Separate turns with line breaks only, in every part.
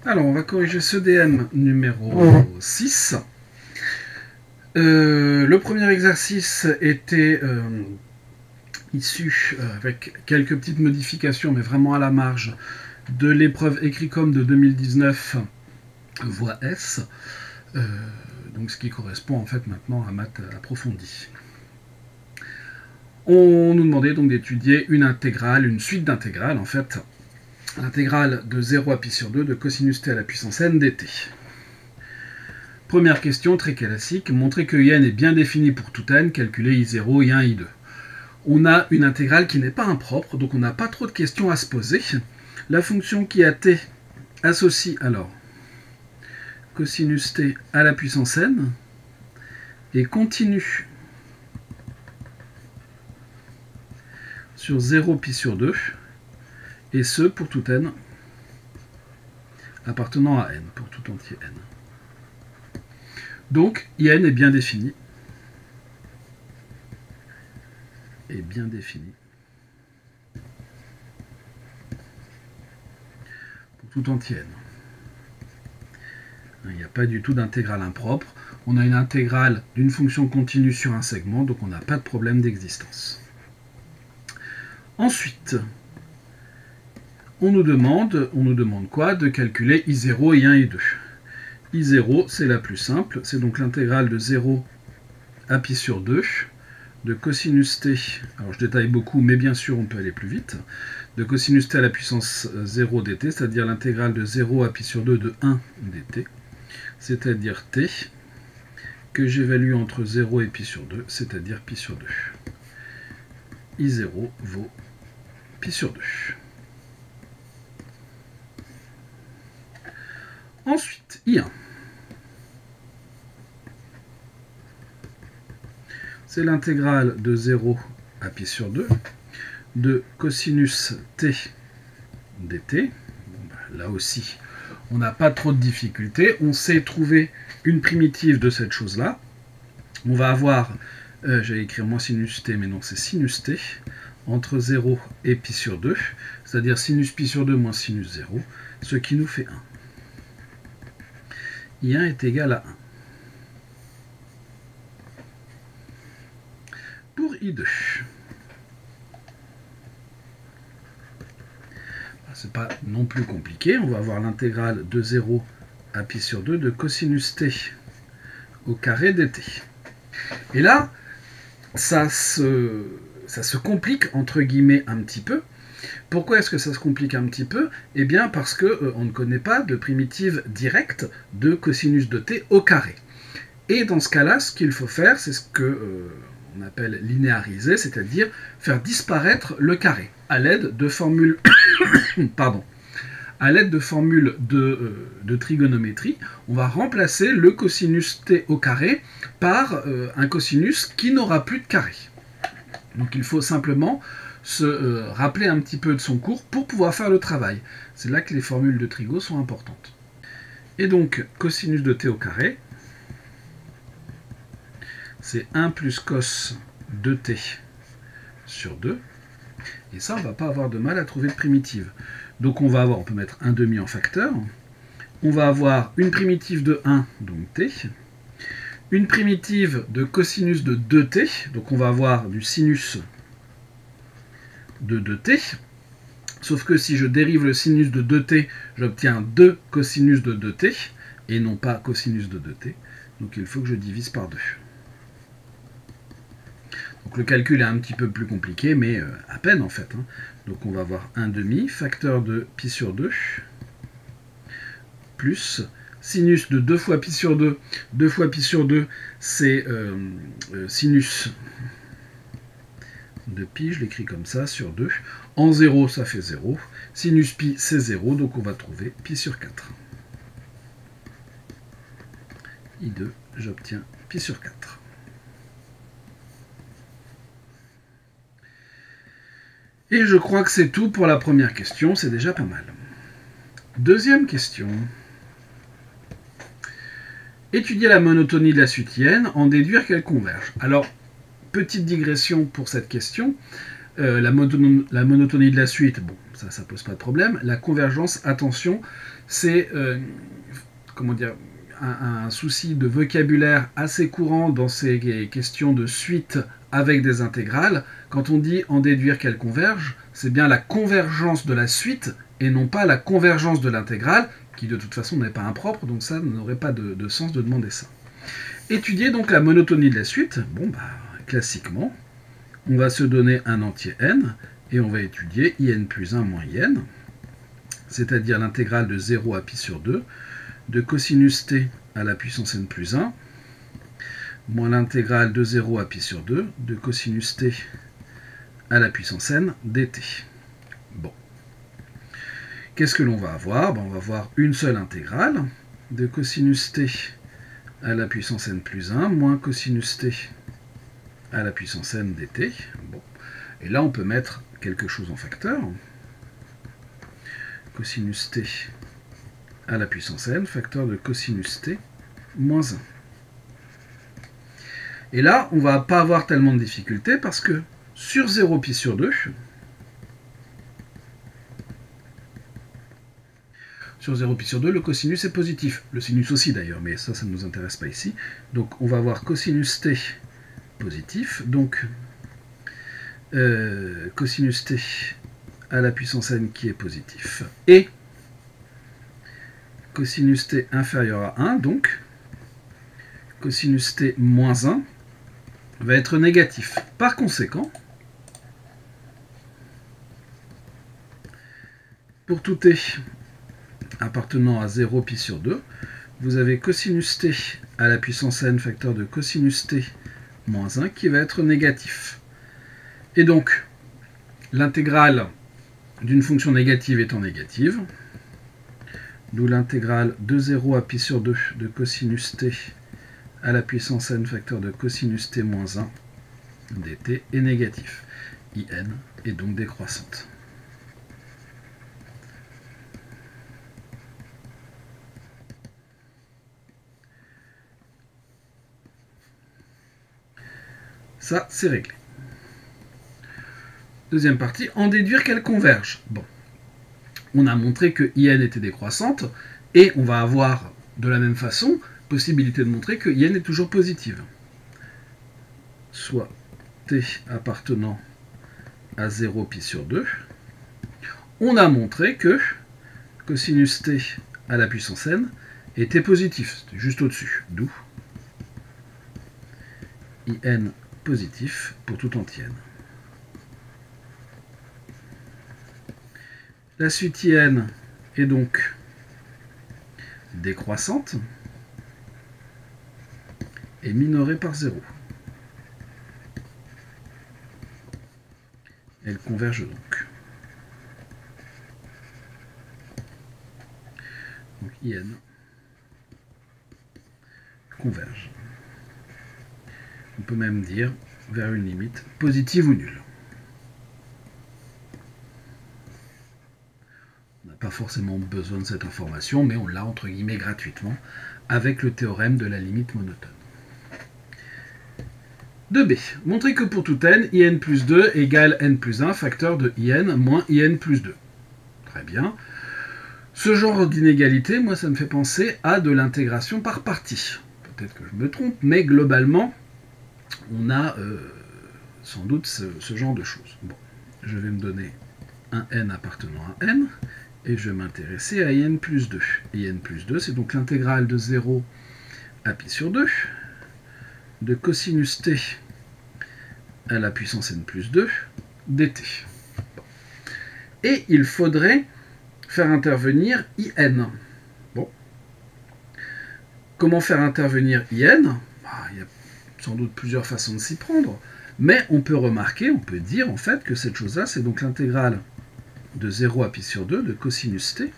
Alors, on va corriger ce DM numéro 6. Le premier exercice était issu, avec quelques petites modifications, mais vraiment à la marge, de l'épreuve Écricom de 2019, voie S. Donc ce qui correspond en fait maintenant à maths approfondie. On nous demandait donc d'étudier une intégrale, une suite d'intégrales en fait, l'intégrale de 0 à pi sur 2 de cosinus t à la puissance n dt. Première question très classique, montrer que n est bien défini pour tout n, calculer i0, i1, i2. On a une intégrale qui n'est pas impropre, donc on n'a pas trop de questions à se poser. La fonction qui a t associe alors cosinus t à la puissance n et continue sur 0 pi sur 2, et ce pour tout n appartenant à n, pour tout entier n. Donc, in est bien défini. Pour tout entier n. Il n'y a pas du tout d'intégrale impropre. On a une intégrale d'une fonction continue sur un segment, donc on n'a pas de problème d'existence. Ensuite, on nous demande quoi? De calculer I0, I1, I2. I0, c'est la plus simple, c'est donc l'intégrale de 0 à pi sur 2 de cosinus t, alors je détaille beaucoup, mais bien sûr on peut aller plus vite, de cosinus t à la puissance 0 dt, c'est-à-dire l'intégrale de 0 à pi sur 2 de 1 dt, c'est-à-dire t, que j'évalue entre 0 et pi sur 2, c'est-à-dire pi sur 2. I0 vaut pi sur 2. Ensuite, I1. C'est l'intégrale de 0 à pi sur 2 de cosinus t dt. Là aussi, on n'a pas trop de difficultés. On sait trouver une primitive de cette chose-là. On va avoir, j'allais écrire moins sinus t, mais non, c'est sinus t, entre 0 et pi sur 2, c'est-à-dire sinus pi sur 2 moins sinus 0, ce qui nous fait 1. I1 est égal à 1. Pour I2, c'est pas non plus compliqué, on va avoir l'intégrale de 0 à pi sur 2 de cosinus t au carré dt. Et là, ça se complique entre guillemets un petit peu. Pourquoi est-ce que ça se complique un petit peu? Eh bien parce qu'on ne connaît pas de primitive directe de cosinus de t au carré. Et dans ce cas-là, ce qu'il faut faire, c'est ce que on appelle linéariser, c'est-à-dire faire disparaître le carré à l'aide de formules de trigonométrie. On va remplacer le cosinus t au carré par un cosinus qui n'aura plus de carré. Donc il faut simplement se rappeler un petit peu de son cours pour pouvoir faire le travail. C'est là que les formules de trigo sont importantes. Et donc cosinus de t au carré, c'est 1 plus cos de t sur 2. Et ça, on ne va pas avoir de mal à trouver de primitive. Donc on peut mettre 1/2 en facteur. On va avoir une primitive de 1, donc t. Une primitive de cosinus de 2t. Donc on va avoir du sinus de 2t. Sauf que si je dérive le sinus de 2t, j'obtiens 2 cosinus de 2t, et non pas cosinus de 2t. Donc il faut que je divise par 2. Donc le calcul est un petit peu plus compliqué, mais à peine en fait. Donc on va avoir 1/2, facteur de pi sur 2, plus sinus de 2 fois pi sur 2. 2 fois pi sur 2, c'est sinus de pi, je l'écris comme ça, sur 2. En 0, ça fait 0. Sinus pi, c'est 0, donc on va trouver pi sur 4. I2, j'obtiens pi sur 4. Et je crois que c'est tout pour la première question, c'est déjà pas mal. Deuxième question. Étudier la monotonie de la suite IN, en déduire qu'elle converge. Alors, petite digression pour cette question. La monotonie de la suite, bon, ça pose pas de problème. La convergence, attention, c'est comment dire, un souci de vocabulaire assez courant dans ces questions de suite avec des intégrales. Quand on dit en déduire qu'elles convergent, c'est bien la convergence de la suite et non pas la convergence de l'intégrale, qui de toute façon n'est pas impropre, donc ça n'aurait pas de sens de demander ça. Étudier donc la monotonie de la suite, bon bah classiquement, on va se donner un entier n, et on va étudier in plus 1 moins in, c'est-à-dire l'intégrale de 0 à pi sur 2, de cosinus t à la puissance n plus 1, moins l'intégrale de 0 à pi sur 2, de cosinus t à la puissance n dt. Bon. Qu'est-ce que l'on va avoir? On va avoir une seule intégrale, de cosinus t à la puissance n plus 1, moins cosinus t à la puissance n dt. Bon. Et là, on peut mettre quelque chose en facteur. Cosinus t à la puissance n, facteur de cosinus t moins 1. Et là, on ne va pas avoir tellement de difficultés parce que sur 0 pi sur 2, sur 0 pi sur 2, le cosinus est positif. Le sinus aussi d'ailleurs, mais ça ne nous intéresse pas ici. Donc on va avoir cosinus t positif, donc cosinus t à la puissance n qui est positif, et cosinus t inférieur à 1, donc cosinus t moins 1 va être négatif. Par conséquent, pour tout t appartenant à 0 pi sur 2, vous avez cosinus t à la puissance n facteur de cosinus t moins 1 qui va être négatif. Et donc, l'intégrale d'une fonction négative étant négative, d'où l'intégrale de 0 à pi sur 2 de cosinus t à la puissance n facteur de cosinus t moins 1 dt est négatif. In est donc décroissante. Ça, c'est réglé. Deuxième partie, en déduire qu'elles convergent. Bon, on a montré que in était décroissante, et on va avoir, de la même façon, possibilité de montrer que in est toujours positive. Soit t appartenant à 0 pi sur 2, on a montré que cosinus t à la puissance n était positif, c'était juste au-dessus, d'où in positif pour tout entier n. La suite in est donc décroissante et minorée par 0. Elle converge donc. Donc in converge. On peut même dire vers une limite positive ou nulle. On n'a pas forcément besoin de cette information, mais on l'a entre guillemets gratuitement avec le théorème de la limite monotone. 2b. Montrer que pour tout n, in plus 2 égale n plus 1, facteur de in moins in plus 2. Très bien. Ce genre d'inégalité, moi, ça me fait penser à de l'intégration par partie. Peut-être que je me trompe, mais globalement, on a sans doute ce genre de choses. Bon, je vais me donner un n appartenant à n, et je vais m'intéresser à in plus 2. In plus 2, c'est donc l'intégrale de 0 à pi sur 2, de cosinus t à la puissance n plus 2 dt. Bon. Et il faudrait faire intervenir in. Bon. Comment faire intervenir in? Il y a sans doute plusieurs façons de s'y prendre, mais on peut remarquer, on peut dire en fait que cette chose-là, c'est donc l'intégrale de 0 à pi sur 2 de cosinus t,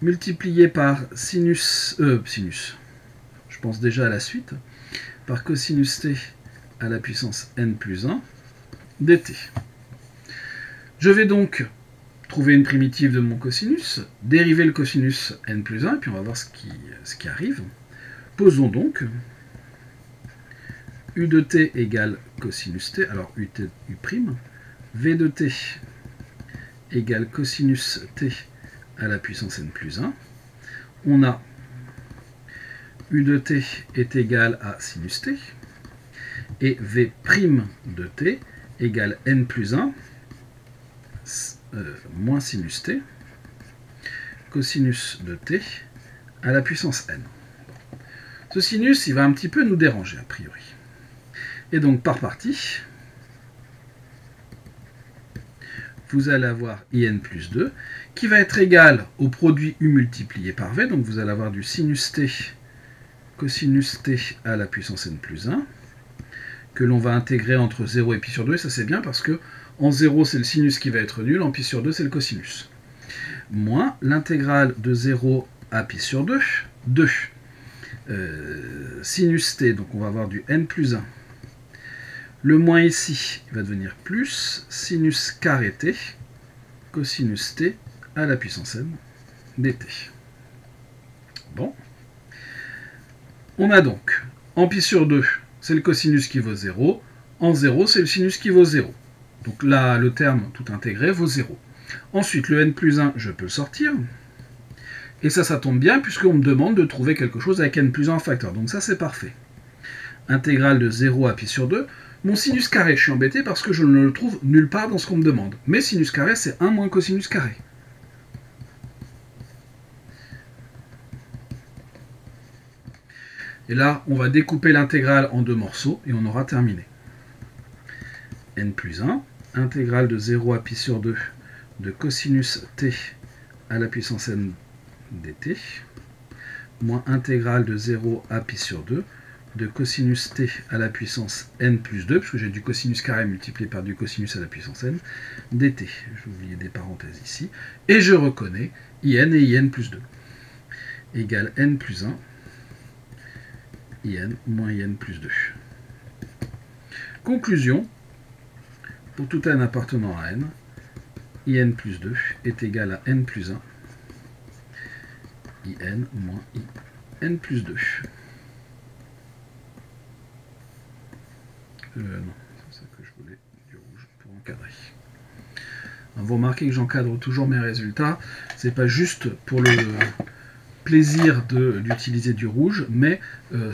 multiplié par sinus, je pense déjà à la suite, par cosinus t à la puissance n plus 1 dt. Je vais donc trouver une primitive de mon cosinus, dériver le cosinus n plus 1, et puis on va voir ce qui arrive. Posons donc u de t égale cosinus t, alors u prime, v de t égale cosinus t à la puissance n plus 1. On a u de t est égal à sinus t, et v' de t égale n plus 1 moins sinus t, cosinus de t à la puissance n. Ce sinus, il va un petit peu nous déranger, a priori. Et donc, par partie, vous allez avoir in plus 2, qui va être égal au produit u multiplié par v. Donc, vous allez avoir du sinus t, cosinus t à la puissance n plus 1, que l'on va intégrer entre 0 et pi sur 2. Et ça, c'est bien parce que en 0, c'est le sinus qui va être nul, en pi sur 2, c'est le cosinus. Moins l'intégrale de 0 à pi sur 2, 2. Sinus t, donc on va avoir du n plus 1. Le moins ici, il va devenir plus sinus carré t, cosinus t à la puissance n dt. Bon. On a donc, en pi sur 2, c'est le cosinus qui vaut 0. En 0, c'est le sinus qui vaut 0. Donc là, le terme tout intégré vaut 0. Ensuite, le n plus 1, je peux le sortir. Et ça tombe bien, puisqu'on me demande de trouver quelque chose avec n plus 1 en facteur. Donc ça, c'est parfait. Intégrale de 0 à pi sur 2. Mon sinus carré, je suis embêté parce que je ne le trouve nulle part dans ce qu'on me demande. Mais sinus carré, c'est 1 moins cosinus carré. Et là, on va découper l'intégrale en 2 morceaux et on aura terminé. N plus 1, intégrale de 0 à pi sur 2 de cosinus t à la puissance n dt, moins intégrale de 0 à pi sur 2 de cosinus t à la puissance n plus 2, puisque j'ai du cosinus carré multiplié par du cosinus à la puissance n, dt. Je vais oublier des parenthèses ici. Et je reconnais in et in plus 2 égale n plus 1, in moins in plus 2. Conclusion, pour tout n appartenant à n, in plus 2 est égal à n plus 1, in moins in plus 2. Non, c'est ça que je voulais, du rouge pour encadrer. Vous remarquez que j'encadre toujours mes résultats. C'est pas juste pour le plaisir d'utiliser du rouge, mais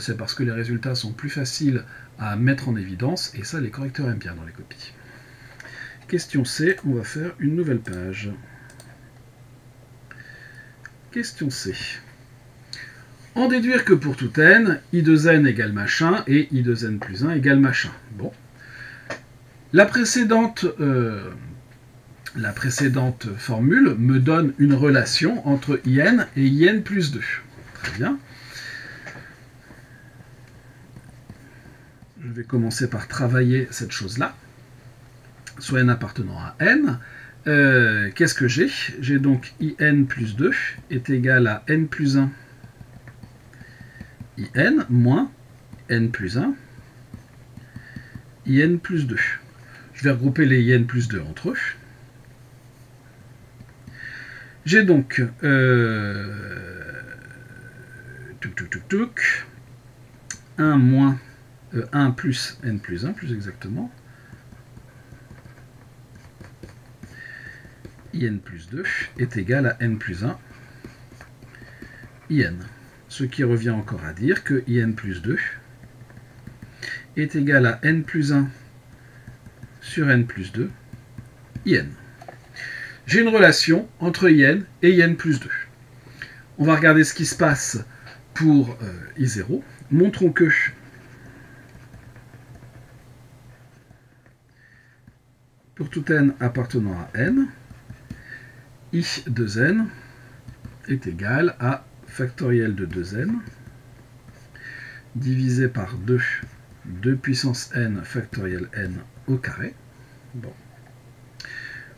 c'est parce que les résultats sont plus faciles à mettre en évidence, et ça les correcteurs aiment bien dans les copies. Question C, on va faire une nouvelle page. Question C. En déduire que pour tout n, i de n égale machin et i de n plus 1 égale machin. Bon. La précédente formule me donne une relation entre in et in plus 2. Très bien. Je vais commencer par travailler cette chose-là. Soit n appartenant à n. Qu'est-ce que j'ai? J'ai donc in plus 2 est égal à n plus 1 in moins n plus 1 in plus 2. Je vais regrouper les in plus 2 entre eux. J'ai donc 1 moins 1 plus n plus 1, plus exactement. In plus 2 est égal à n plus 1 in. Ce qui revient encore à dire que in plus 2 est égal à n plus 1 sur n plus 2 in. J'ai une relation entre in et in plus 2. On va regarder ce qui se passe pour i0. Montrons que pour tout n appartenant à n, i de n est égal à factoriel de 2n divisé par 2 puissance n factoriel n au carré. Bon.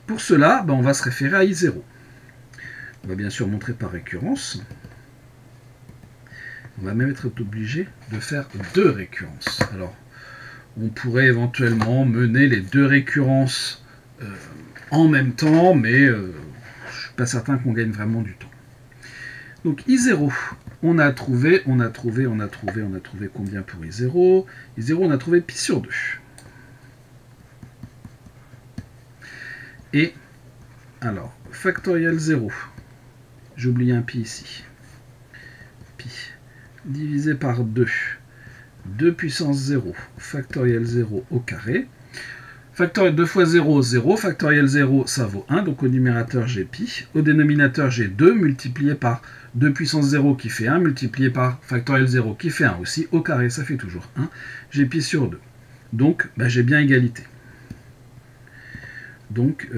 Pour cela, on va se référer à i0. On va bien sûr montrer par récurrence. On va même être obligé de faire 2 récurrences. Alors, on pourrait éventuellement mener les 2 récurrences en même temps, mais je ne suis pas certain qu'on gagne vraiment du temps. Donc I0, on a trouvé combien pour I0? I0, on a trouvé pi sur 2. Et alors, factoriel 0, j'ai oublié un pi ici, pi divisé par 2, 2 puissance 0, factoriel 0 au carré. Factoriel 2 fois 0, 0, factoriel 0, ça vaut 1, donc au numérateur j'ai pi. Au dénominateur j'ai 2 multiplié par 2 puissance 0 qui fait 1, multiplié par factoriel 0 qui fait 1 aussi, au carré ça fait toujours 1, j'ai pi sur 2. Donc j'ai bien égalité. Donc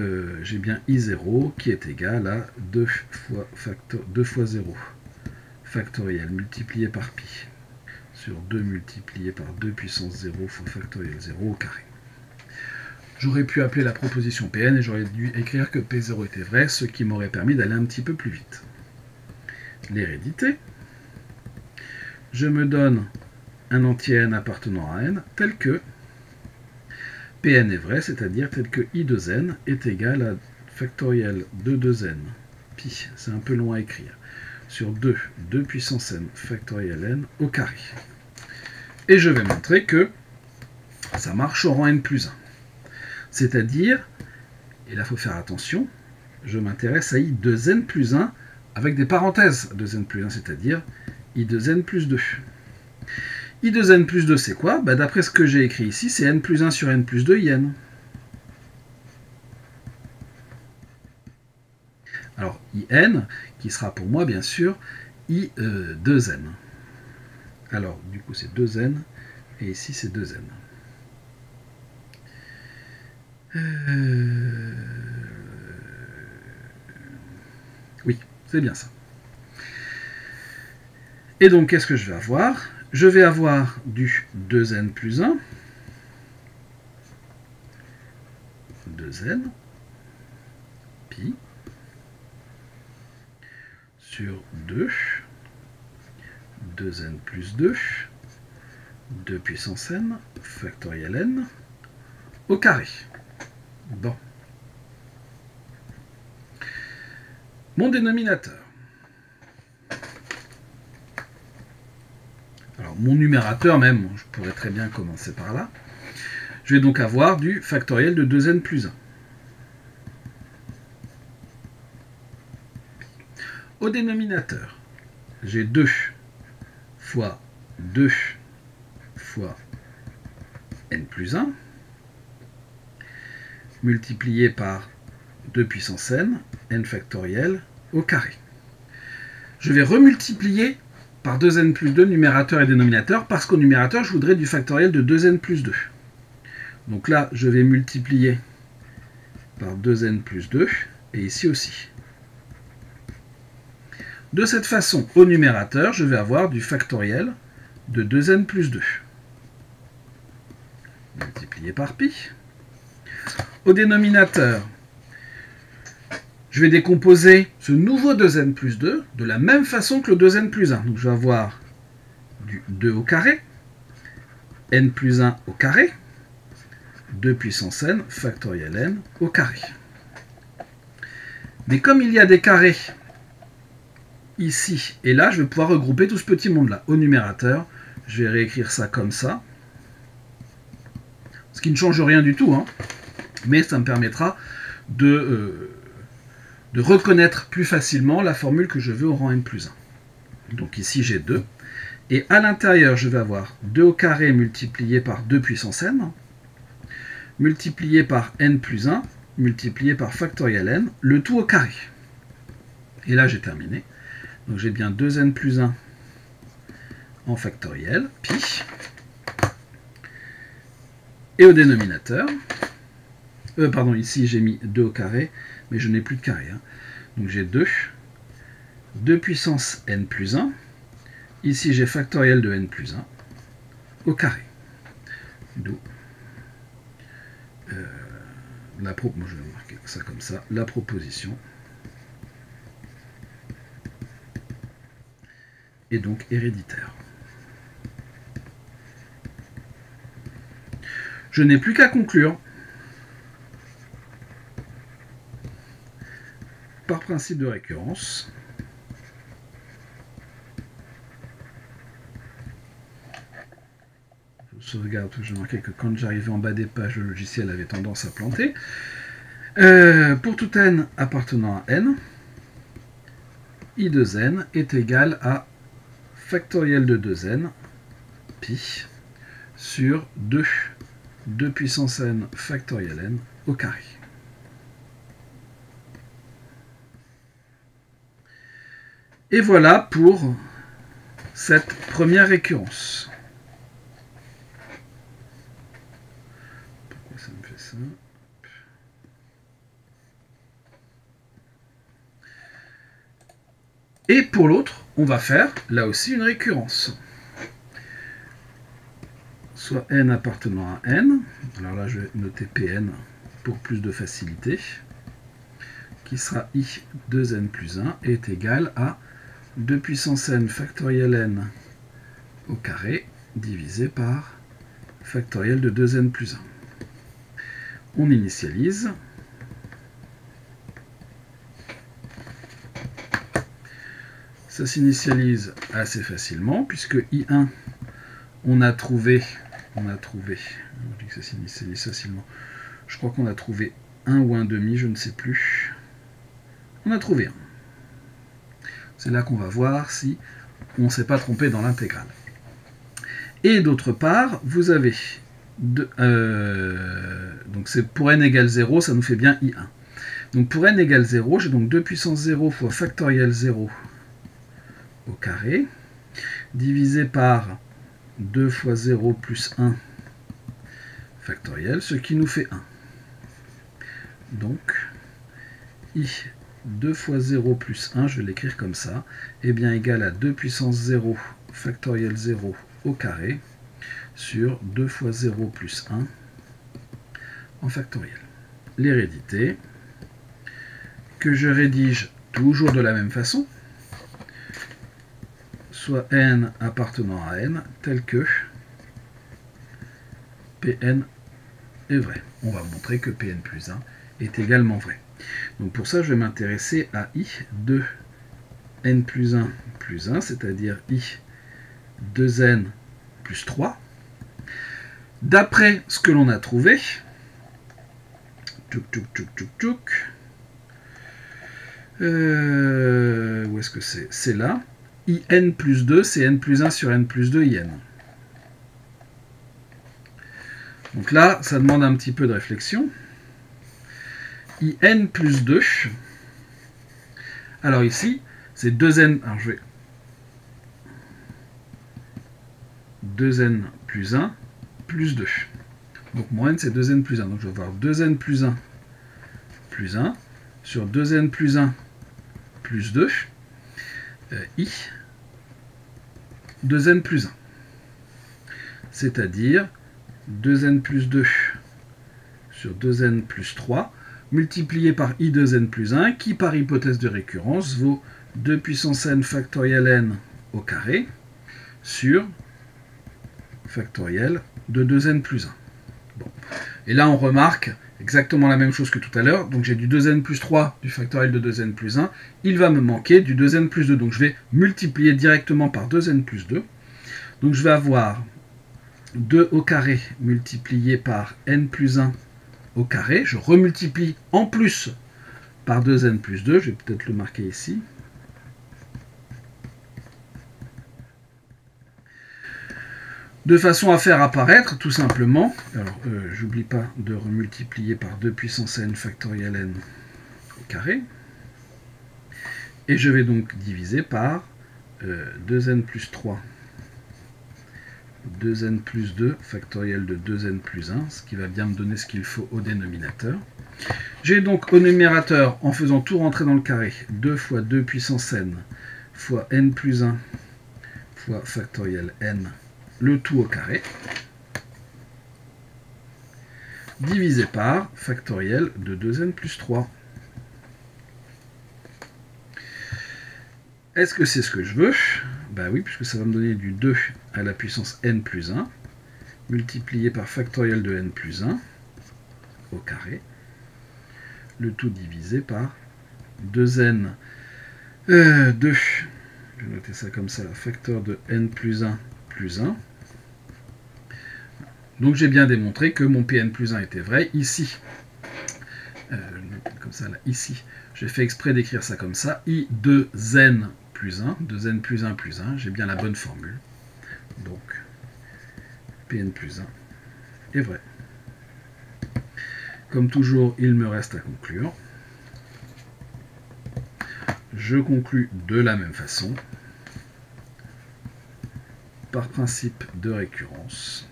j'ai bien I0 qui est égal à 2 fois 0 factoriel multiplié par pi sur 2 multiplié par 2 puissance 0 fois factoriel 0 au carré. J'aurais pu appeler la proposition Pn et j'aurais dû écrire que P0 était vrai, ce qui m'aurait permis d'aller un petit peu plus vite. L'hérédité. Je me donne un entier n appartenant à n tel que Pn est vrai, c'est-à-dire tel que I de n est égal à factoriel de 2n pi, c'est un peu long à écrire, sur 2 puissance n factoriel n au carré. Et je vais montrer que ça marche au rang n plus 1. C'est-à-dire, et là il faut faire attention, je m'intéresse à I de n plus 1 avec des parenthèses de n plus 1, c'est-à-dire I de n plus 2. I de n plus 2 c'est quoi? D'après ce que j'ai écrit ici, c'est n plus 1 sur n plus 2 in. Alors in, qui sera pour moi bien sûr I 2n. Alors du coup c'est 2n, et ici c'est 2n. Oui, c'est bien ça. Et donc, qu'est-ce que je vais avoir? Je vais avoir du 2n plus 1, 2n, pi, sur 2, 2n plus 2, 2 puissance n, factoriel n, au carré. Bon. Mon dénominateur. Alors, mon numérateur même, je pourrais très bien commencer par là. Je vais donc avoir du factoriel de 2n plus 1. Au dénominateur, j'ai 2 fois 2 fois n plus 1, multiplié par 2 puissance n, n factoriel au carré. Je vais remultiplier par 2n plus 2 numérateur et dénominateur, parce qu'au numérateur, je voudrais du factoriel de 2n plus 2. Donc là, je vais multiplier par 2n plus 2, et ici aussi. De cette façon, au numérateur, je vais avoir du factoriel de 2n plus 2, multiplié par pi. Au dénominateur, je vais décomposer ce nouveau 2n plus 2 de la même façon que le 2n plus 1. Donc je vais avoir du 2 au carré, n plus 1 au carré, 2 puissance n, factoriel n au carré. Mais comme il y a des carrés ici et là, je vais pouvoir regrouper tout ce petit monde-là. Au numérateur, je vais réécrire ça comme ça, ce qui ne change rien du tout, hein, mais ça me permettra de reconnaître plus facilement la formule que je veux au rang n plus 1. Donc ici j'ai 2, et à l'intérieur je vais avoir 2 au carré multiplié par 2 puissance n, multiplié par n plus 1, multiplié par factoriel n, le tout au carré. Et là j'ai terminé. Donc j'ai bien 2n plus 1 en factoriel, pi. Et au dénominateur, pardon, ici j'ai mis 2 au carré, mais je n'ai plus de carré. Hein. Donc j'ai 2 puissance n plus 1. Ici j'ai factoriel de n plus 1 au carré. D'où je vais marquer ça comme ça, la proposition est donc héréditaire. Je n'ai plus qu'à conclure. Par principe de récurrence, je sauvegarde, je marquais que quand j'arrivais en bas des pages, le logiciel avait tendance à planter. Pour tout n appartenant à n, i de n est égal à factoriel de 2n, pi, sur 2 puissance n factoriel n au carré. Et voilà pour cette première récurrence. Pourquoi ça me fait ça ? Et pour l'autre, on va faire là aussi une récurrence. Soit n appartenant à n, alors là je vais noter Pn pour plus de facilité, qui sera i de n plus 1 est égal à 2 puissance n factoriel n au carré divisé par factoriel de 2n plus 1. On initialise. Ça s'initialise assez facilement puisque I1, on a trouvé, on dit que ça s'initialise facilement, je crois qu'on a trouvé 1 ou 1,5, je ne sais plus. On a trouvé 1. C'est là qu'on va voir si on ne s'est pas trompé dans l'intégrale. Et d'autre part, vous avez, donc c'est pour n égale 0, ça nous fait bien I1. Donc pour n égale 0, j'ai donc 2 puissance 0 fois factoriel 0 au carré, divisé par 2 fois 0 plus 1 factoriel, ce qui nous fait 1. Donc, i 2 fois 0 plus 1, je vais l'écrire comme ça, est bien égal à 2 puissance 0 factoriel 0 au carré sur 2 fois 0 plus 1 en factoriel. L'hérédité, que je rédige toujours de la même façon, soit n appartenant à n, tel que Pn est vrai. On va montrer que Pn plus 1 est également vrai. Donc pour ça, je vais m'intéresser à i de n plus 1, c'est-à-dire i 2n plus 3. D'après ce que l'on a trouvé, où est-ce que c'est? C'est là. In plus 2, c'est n plus 1 sur n plus 2 in. Donc là, ça demande un petit peu de réflexion. In plus 2. Alors ici, c'est 2n. Alors je vais 2n plus 1 plus 2. Donc mon n, c'est 2n plus 1. Donc je vais avoir 2n plus 1 plus 1 sur 2n plus 1 plus 2 i 2n plus 1. C'est-à-dire 2n plus 2 sur 2n plus 3 multiplié par i 2n plus 1 qui, par hypothèse de récurrence, vaut 2 puissance n factoriel n au carré sur factoriel de 2n plus 1. Bon. Et là, on remarque exactement la même chose que tout à l'heure. Donc j'ai du 2n plus 3 du factoriel de 2n plus 1. Il va me manquer du 2n plus 2. Donc je vais multiplier directement par 2n plus 2. Donc je vais avoir 2 au carré multiplié par n plus 1 au carré. Je remultiplie en plus par 2n plus 2. Je vais peut-être le marquer ici. De façon à faire apparaître, tout simplement, alors j'oublie pas de remultiplier par 2 puissance n factoriel n au carré. Et je vais donc diviser par 2n plus 3, 2n plus 2 factoriel de 2n plus 1, ce qui va bien me donner ce qu'il faut au dénominateur. J'ai donc au numérateur, en faisant tout rentrer dans le carré, 2 fois 2 puissance n fois n plus 1 fois factoriel n, le tout au carré, divisé par factoriel de 2n plus 3. Est-ce que c'est ce que je veux? Ben oui, puisque ça va me donner du 2 à la puissance n plus 1, multiplié par factoriel de n plus 1 au carré, le tout divisé par 2n, 2, je vais noter ça comme ça, facteur de n plus 1 plus 1. Donc j'ai bien démontré que mon Pn plus 1 était vrai. Ici, comme ça là, ici, j'ai fait exprès d'écrire ça comme ça, I de n plus 1, 2n plus 1 plus 1, j'ai bien la bonne formule. Donc, Pn plus 1 est vrai. Comme toujours, il me reste à conclure. Je conclus de la même façon, par principe de récurrence.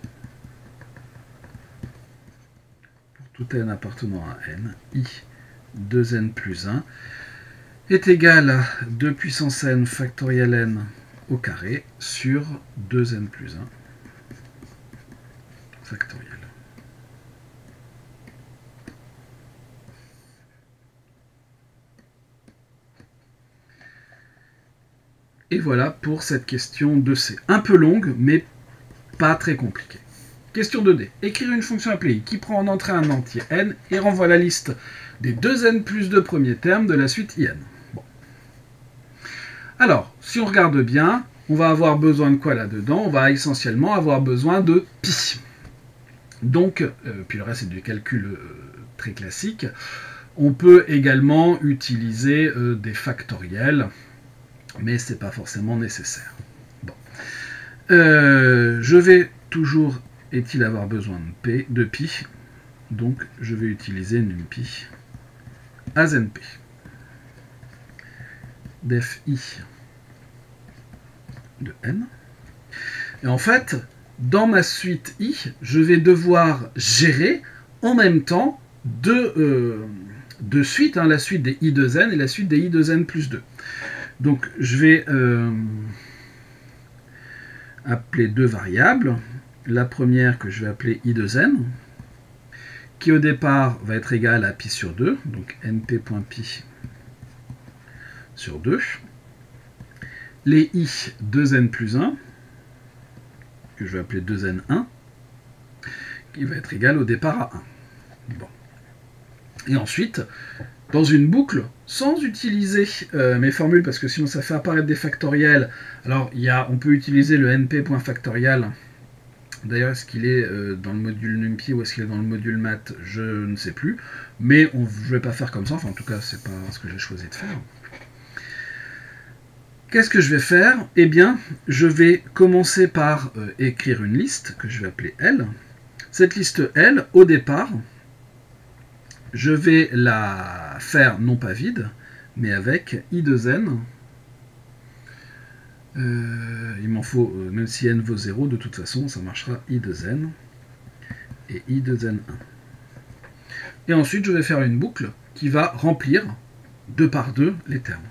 Pour tout n appartenant à n, I 2n plus 1 est égal à 2 puissance n factoriel n au carré sur 2n plus 1 factoriel. Et voilà pour cette question 2C. Un peu longue, mais pas très compliquée. Question 2D. Écrire une fonction appelée i qui prend en entrée un entier n et renvoie la liste des 2n plus 2 premiers termes de la suite in. Bon. Alors, si on regarde bien, on va avoir besoin de quoi là-dedans? On va essentiellement avoir besoin de pi. Donc, puis le reste c'est du calcul très classique. On peut également utiliser des factoriels, mais ce n'est pas forcément nécessaire. Bon. Je vais toujours, est-il avoir besoin de pi, donc je vais utiliser numpy as np. Def i de n. Et en fait, dans ma suite i, je vais devoir gérer en même temps deux suites, hein, la suite des i de n et la suite des i de n plus 2. Donc je vais appeler deux variables. La première que je vais appeler i de n, qui au départ va être égale à pi sur 2, donc np.pi sur 2. Les i 2n plus 1, que je vais appeler 2n1, qui va être égal au départ à 1. Bon. Et ensuite, dans une boucle, sans utiliser mes formules, parce que sinon ça fait apparaître des factoriels. Alors, on peut utiliser le np.factorial. D'ailleurs, est-ce qu'il est dans le module NumPy ou est-ce qu'il est dans le module math? Je ne sais plus. Mais je ne vais pas faire comme ça. Enfin, en tout cas, c'est pas ce que j'ai choisi de faire. Qu'est-ce que je vais faire? Eh bien, je vais commencer par écrire une liste que je vais appeler L. Cette liste L, au départ, je vais la faire non pas vide, mais avec i de n. Il m'en faut, même si n vaut 0, de toute façon, ça marchera i de n et i de n1. Et ensuite, je vais faire une boucle qui va remplir 2 par 2 les termes.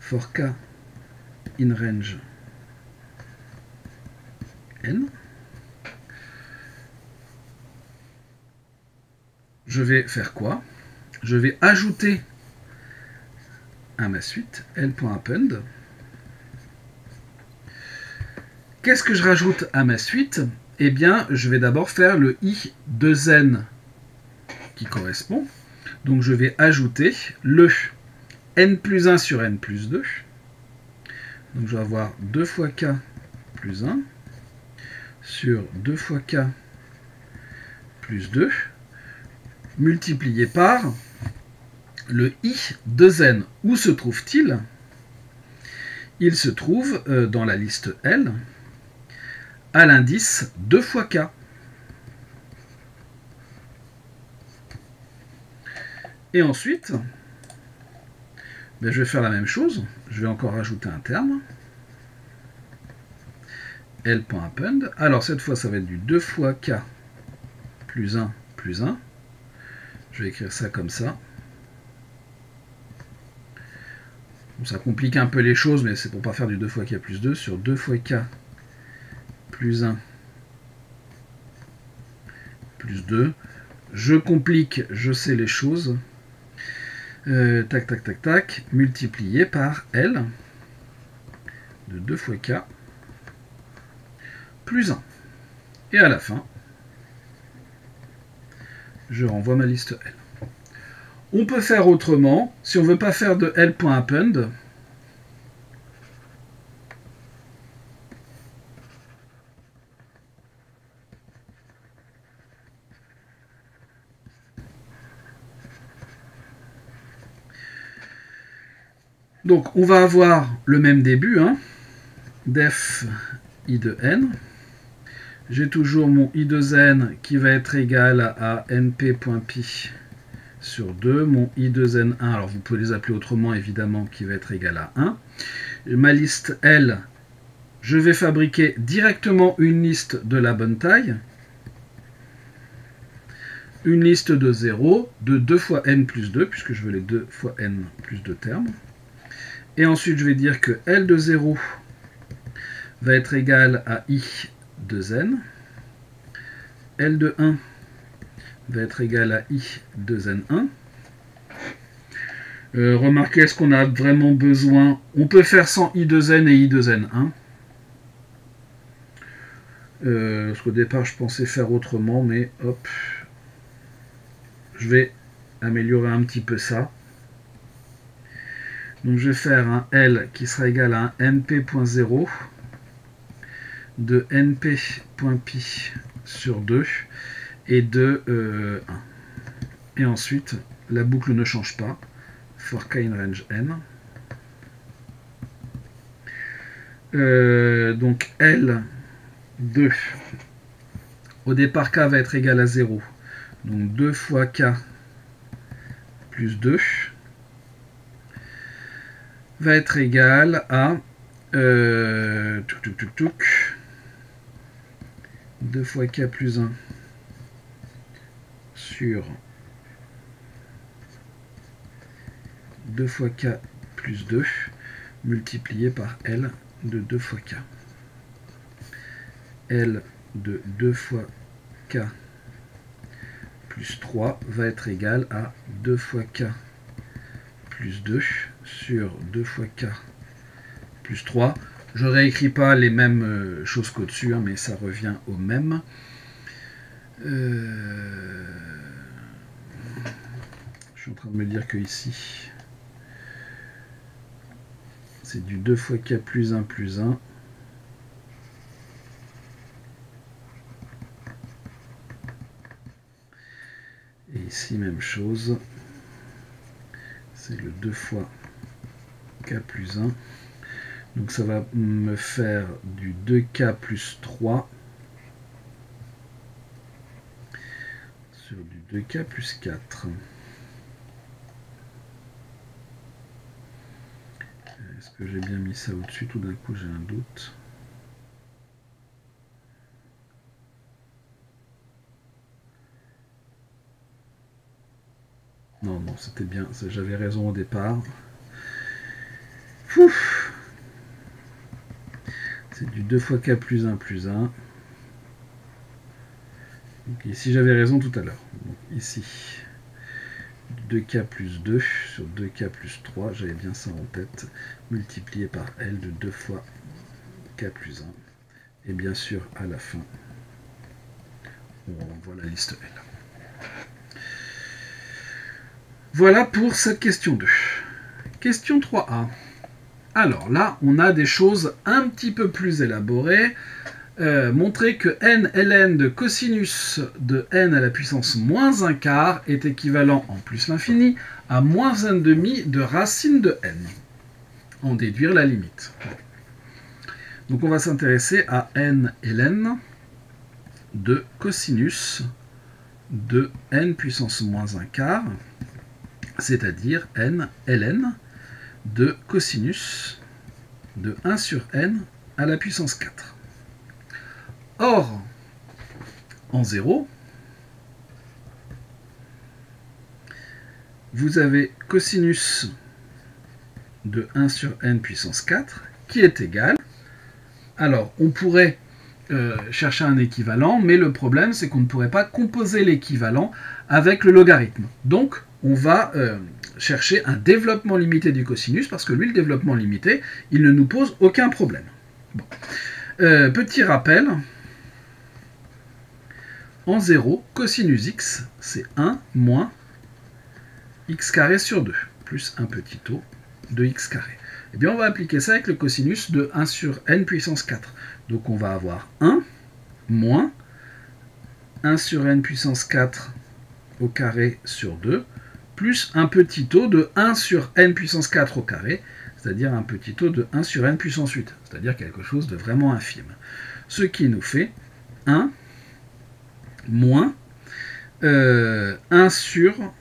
For k in range n, je vais faire quoi? Je vais ajouter à ma suite l.append. Qu'est-ce que je rajoute à ma suite? Eh bien, je vais d'abord faire le i de n qui correspond. Donc, je vais ajouter le n plus 1 sur n plus 2. Donc, je vais avoir 2 fois k plus 1 sur 2 fois k plus 2 multiplié par le i de n. Où se trouve-t-il? Il se trouve dans la liste L à l'indice 2 fois k. Et ensuite, je vais faire la même chose. Je vais encore rajouter un terme. L.append. Alors cette fois, ça va être du 2 fois k plus 1 plus 1. Je vais écrire ça comme ça. Bon, ça complique un peu les choses, mais c'est pour ne pas faire du 2 fois k plus 2 sur 2 fois k plus 1 plus 2. Je complique, je sais les choses. Tac, tac, tac, tac. Multiplié par L de 2 fois k plus 1. Et à la fin, je renvoie ma liste L. On peut faire autrement. Si on ne veut pas faire de L.append, Donc on va avoir le même début, hein, def i de n. J'ai toujours mon i de n qui va être égal à np.pi sur 2, mon i de n1, alors vous pouvez les appeler autrement évidemment, qui va être égal à 1. Ma liste L, je vais fabriquer directement une liste de la bonne taille, une liste de 0, de 2 fois n plus 2, puisque je veux les 2 fois n plus 2 termes. Et ensuite, je vais dire que L de 0 va être égal à I de n. L de 1 va être égal à I de n1. Remarquez, est-ce qu'on a vraiment besoin? On peut faire sans I de n et I de n1. Parce qu'au départ, je pensais faire autrement, mais hop. Je vais améliorer un petit peu ça. Donc je vais faire un L qui sera égal à un np.0 de np.pi sur 2 et de 1. Et ensuite, la boucle ne change pas. For k in range n. Donc L 2. Au départ, k va être égal à 0. Donc 2 fois k plus 2 va être égal à 2 fois k plus 1 sur 2 fois k plus 2 multiplié par L de 2 fois k. L de 2 fois k plus 3 va être égal à 2 fois k plus 2 sur 2 fois k plus 3. Je ne réécris pas les mêmes choses qu'au-dessus, hein, mais ça revient au même. Je suis en train de me dire que ici, c'est du 2 fois k plus 1 plus 1. Et ici, même chose. C'est le 2 fois k plus 1. Donc ça va me faire du 2k plus 3 sur du 2k plus 4. Est-ce que j'ai bien mis ça au-dessus? Tout d'un coup, j'ai un doute. Non, non, c'était bien. J'avais raison au départ. Ouf. C'est du 2 fois k plus 1 plus 1. Donc ici, j'avais raison tout à l'heure. Ici, 2k plus 2 sur 2k plus 3. J'avais bien ça en tête. Multiplié par L de 2 fois k plus 1. Et bien sûr, à la fin, on renvoie la liste L. Voilà pour cette question 2. Question 3a. Alors là, on a des choses un petit peu plus élaborées. Montrer que n ln de cosinus de n à la puissance moins 1 quart est équivalent en plus l'infini à moins 1 demi de racine de n. En déduire la limite. Donc on va s'intéresser à n ln de cosinus de n puissance moins 1 quart, c'est-à-dire n ln de cosinus de 1 sur n à la puissance 4. Or, en 0, vous avez cosinus de 1 sur n puissance 4 qui est égal. Alors, on pourrait chercher un équivalent, mais le problème, c'est qu'on ne pourrait pas composer l'équivalent avec le logarithme. Donc, on va chercher un développement limité du cosinus, parce que lui, le développement limité, il ne nous pose aucun problème. Bon. Petit rappel, en 0, cosinus x, c'est 1 moins x carré sur 2, plus un petit o de x carré. Eh bien, on va appliquer ça avec le cosinus de 1 sur n puissance 4. Donc, on va avoir 1 moins 1 sur n puissance 4 au carré sur 2, plus un petit o de 1 sur n puissance 4 au carré, c'est-à-dire un petit taux de 1 sur n puissance 8, c'est-à-dire quelque chose de vraiment infime. Ce qui nous fait 1 moins 1 sur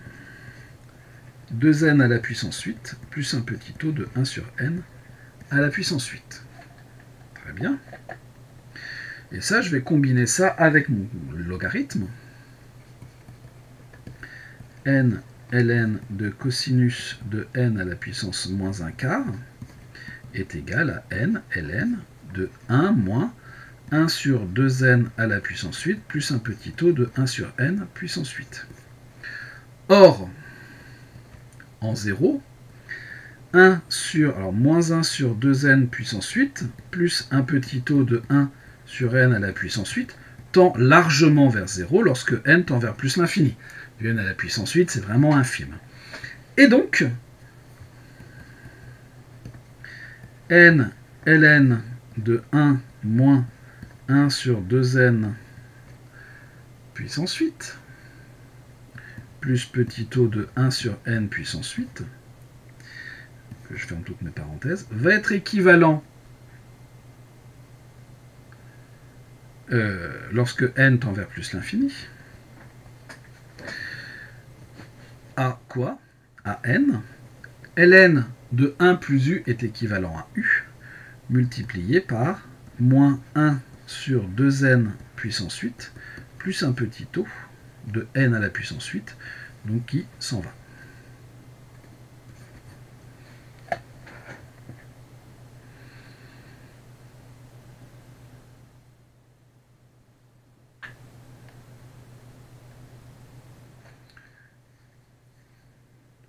2n à la puissance 8, plus un petit taux de 1 sur n à la puissance 8. Très bien. Et ça, je vais combiner ça avec mon logarithme. N ln de cosinus de n à la puissance moins 1 quart est égal à n ln de 1 moins 1 sur 2n à la puissance 8 plus un petit taux de 1 sur n puissance 8. Or, en 0, 1 sur, alors moins 1 sur 2n puissance 8 plus un petit taux de 1 sur n à la puissance 8 tend largement vers 0 lorsque n tend vers plus l'infini. Du n à la puissance 8, c'est vraiment infime. Et donc, n ln de 1 moins 1 sur 2n puissance 8 plus petit taux de 1 sur n puissance 8, que je ferme toutes mes parenthèses, va être équivalent lorsque n tend vers plus l'infini, à quoi? À n. Ln de 1 plus u est équivalent à u, multiplié par moins 1 sur 2n puissance 8, plus un petit taux de n à la puissance 8, donc qui s'en va.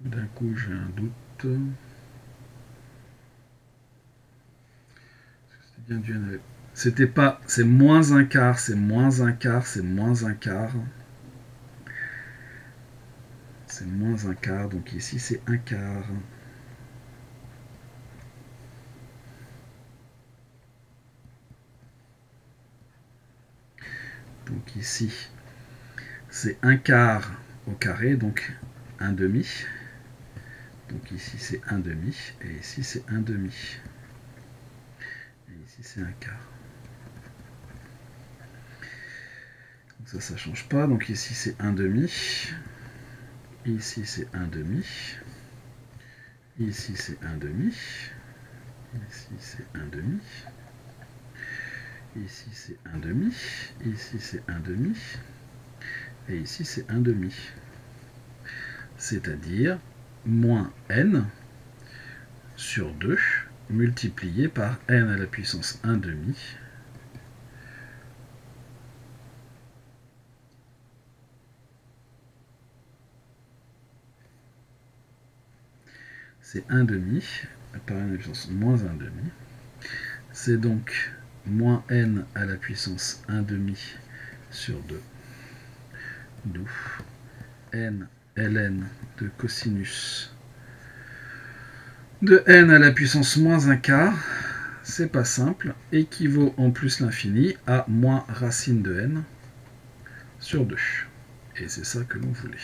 D'un coup, j'ai un doute. C'était bien du n. C'était pas. C'est moins un quart, c'est moins un quart, c'est moins un quart. C'est moins un quart, donc ici c'est un quart. Donc ici, c'est un quart au carré, donc un demi. Donc ici c'est un demi, et ici c'est un demi. Et ici c'est un quart. Donc ça ne change pas, donc ici c'est un demi. Ici c'est un demi. Ici c'est un demi. Ici c'est un demi. Ici c'est un demi. Ici c'est un demi. Et ici c'est un demi. C'est-à-dire moins n sur 2 multiplié par n à la puissance 1 demi c'est 1 demi par n à la puissance moins 1 demi. C'est donc moins n à la puissance 1 demi sur 2. D'où n ln de cosinus de n à la puissance moins 1 quart, c'est pas simple, équivaut en plus l'infini à moins racine de n sur 2. Et c'est ça que l'on voulait.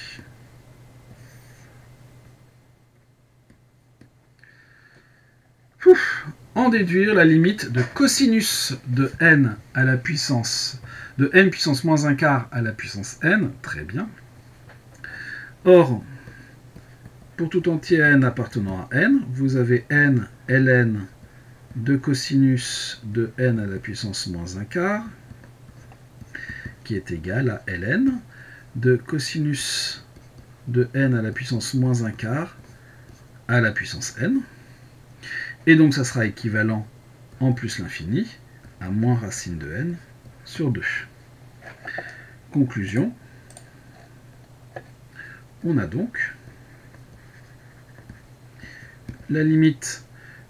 En déduire la limite de cosinus de n à la puissance de n puissance moins 1 quart à la puissance n, très bien. Or, pour tout entier n appartenant à n, vous avez n ln de cosinus de n à la puissance moins 1 quart, qui est égal à ln de cosinus de n à la puissance moins 1 quart à la puissance n. Et donc ça sera équivalent en plus l'infini à moins racine de n sur 2. Conclusion, on a donc la limite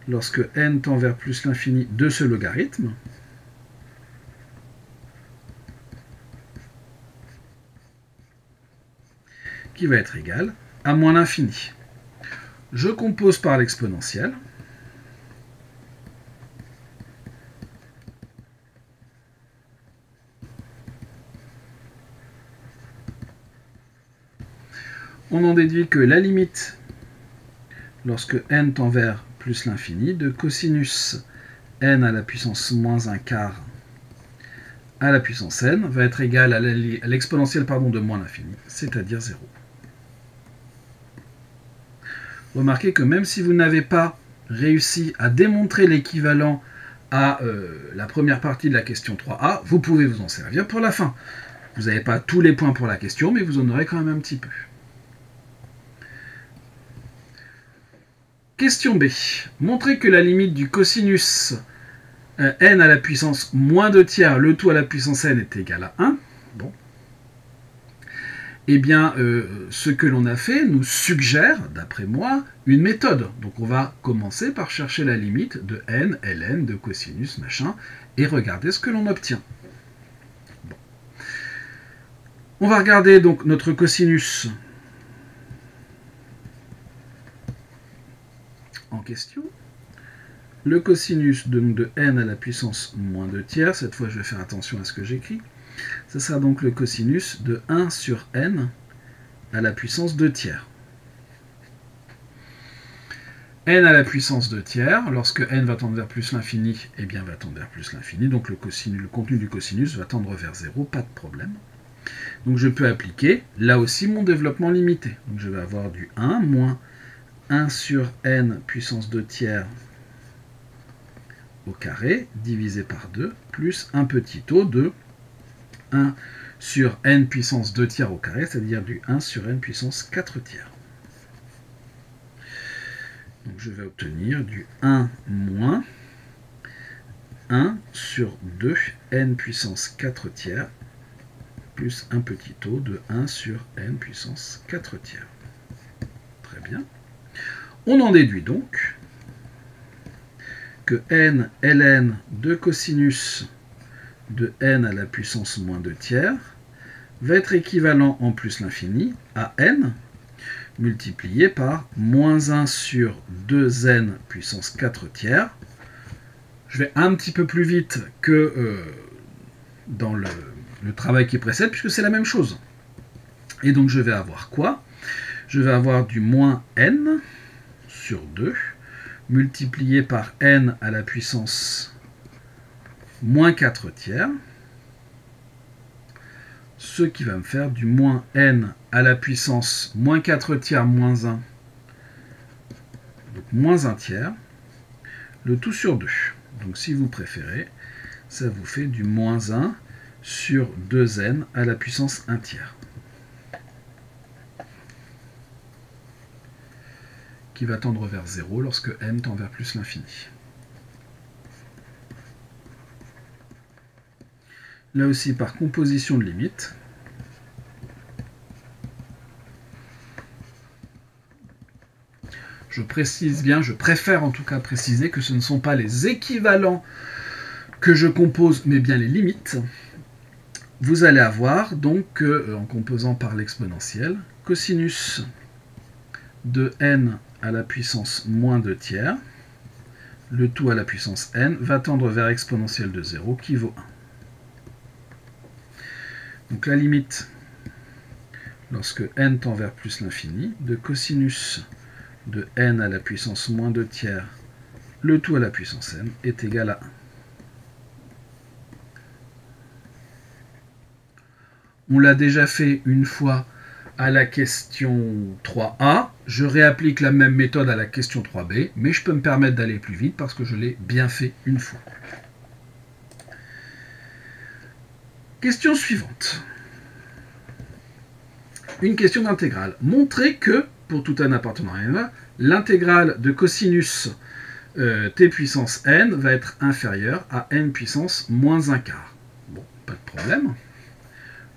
lorsque n tend vers plus l'infini de ce logarithme qui va être égal à moins l'infini. Je compose par l'exponentielle. On en déduit que la limite lorsque n tend vers plus l'infini de cosinus n à la puissance moins un quart à la puissance n va être égal à l'exponentielle de moins l'infini, c'est-à-dire 0. Remarquez que même si vous n'avez pas réussi à démontrer l'équivalent à la première partie de la question 3a, vous pouvez vous en servir pour la fin. Vous n'avez pas tous les points pour la question, mais vous en aurez quand même un petit peu. Question B. Montrez que la limite du cosinus n à la puissance moins 2 tiers, le tout à la puissance n est égal à 1. Bon. Eh bien, ce que l'on a fait nous suggère, d'après moi, une méthode. Donc on va commencer par chercher la limite de n, ln, de cosinus, machin, et regarder ce que l'on obtient. Bon. On va regarder donc notre cosinus en question. Le cosinus de n à la puissance moins 2 tiers, cette fois je vais faire attention à ce que j'écris, ce sera donc le cosinus de 1 sur n à la puissance 2 tiers. N à la puissance 2 tiers, lorsque n va tendre vers plus l'infini, eh bien va tendre vers plus l'infini, donc le contenu du cosinus va tendre vers 0, pas de problème. Donc je peux appliquer, là aussi, mon développement limité. Donc je vais avoir du 1 moins 1 sur n puissance 2 tiers au carré, divisé par 2, plus un petit taux de 1 sur n puissance 2 tiers au carré, c'est-à-dire du 1 sur n puissance 4 tiers. Donc je vais obtenir du 1 moins 1 sur 2 n puissance 4 tiers, plus un petit taux de 1 sur n puissance 4 tiers. Très bien. On en déduit donc que n ln de cosinus de n à la puissance moins 2 tiers va être équivalent en plus l'infini à n multiplié par moins 1 sur 2n puissance 4 tiers. Je vais un petit peu plus vite que dans le travail qui précède, puisque c'est la même chose. Et donc je vais avoir quoi? Je vais avoir du moins n sur 2 multiplié par n à la puissance moins 4 tiers, ce qui va me faire du moins n à la puissance moins 4 tiers moins 1, donc moins 1 tiers, le tout sur 2. Donc si vous préférez, ça vous fait du moins 1 sur 2n à la puissance 1 tiers, qui va tendre vers 0 lorsque n tend vers plus l'infini. Là aussi par composition de limites. Je précise bien, je préfère en tout cas préciser que ce ne sont pas les équivalents que je compose, mais bien les limites. Vous allez avoir donc, en composant par l'exponentielle, cosinus de n à la puissance moins 2 tiers, le tout à la puissance n, va tendre vers exponentielle de 0 qui vaut 1. Donc la limite, lorsque n tend vers plus l'infini, de cosinus de n à la puissance moins 2 tiers, le tout à la puissance n, est égal à 1. On l'a déjà fait une fois à la question 3a. Je réapplique la même méthode à la question 3b, mais je peux me permettre d'aller plus vite parce que je l'ai bien fait une fois. Question suivante. Une question d'intégrale. Montrez que, pour tout n appartenant à n, l'intégrale de cosinus t puissance n va être inférieure à n puissance moins 1 quart. Bon, pas de problème.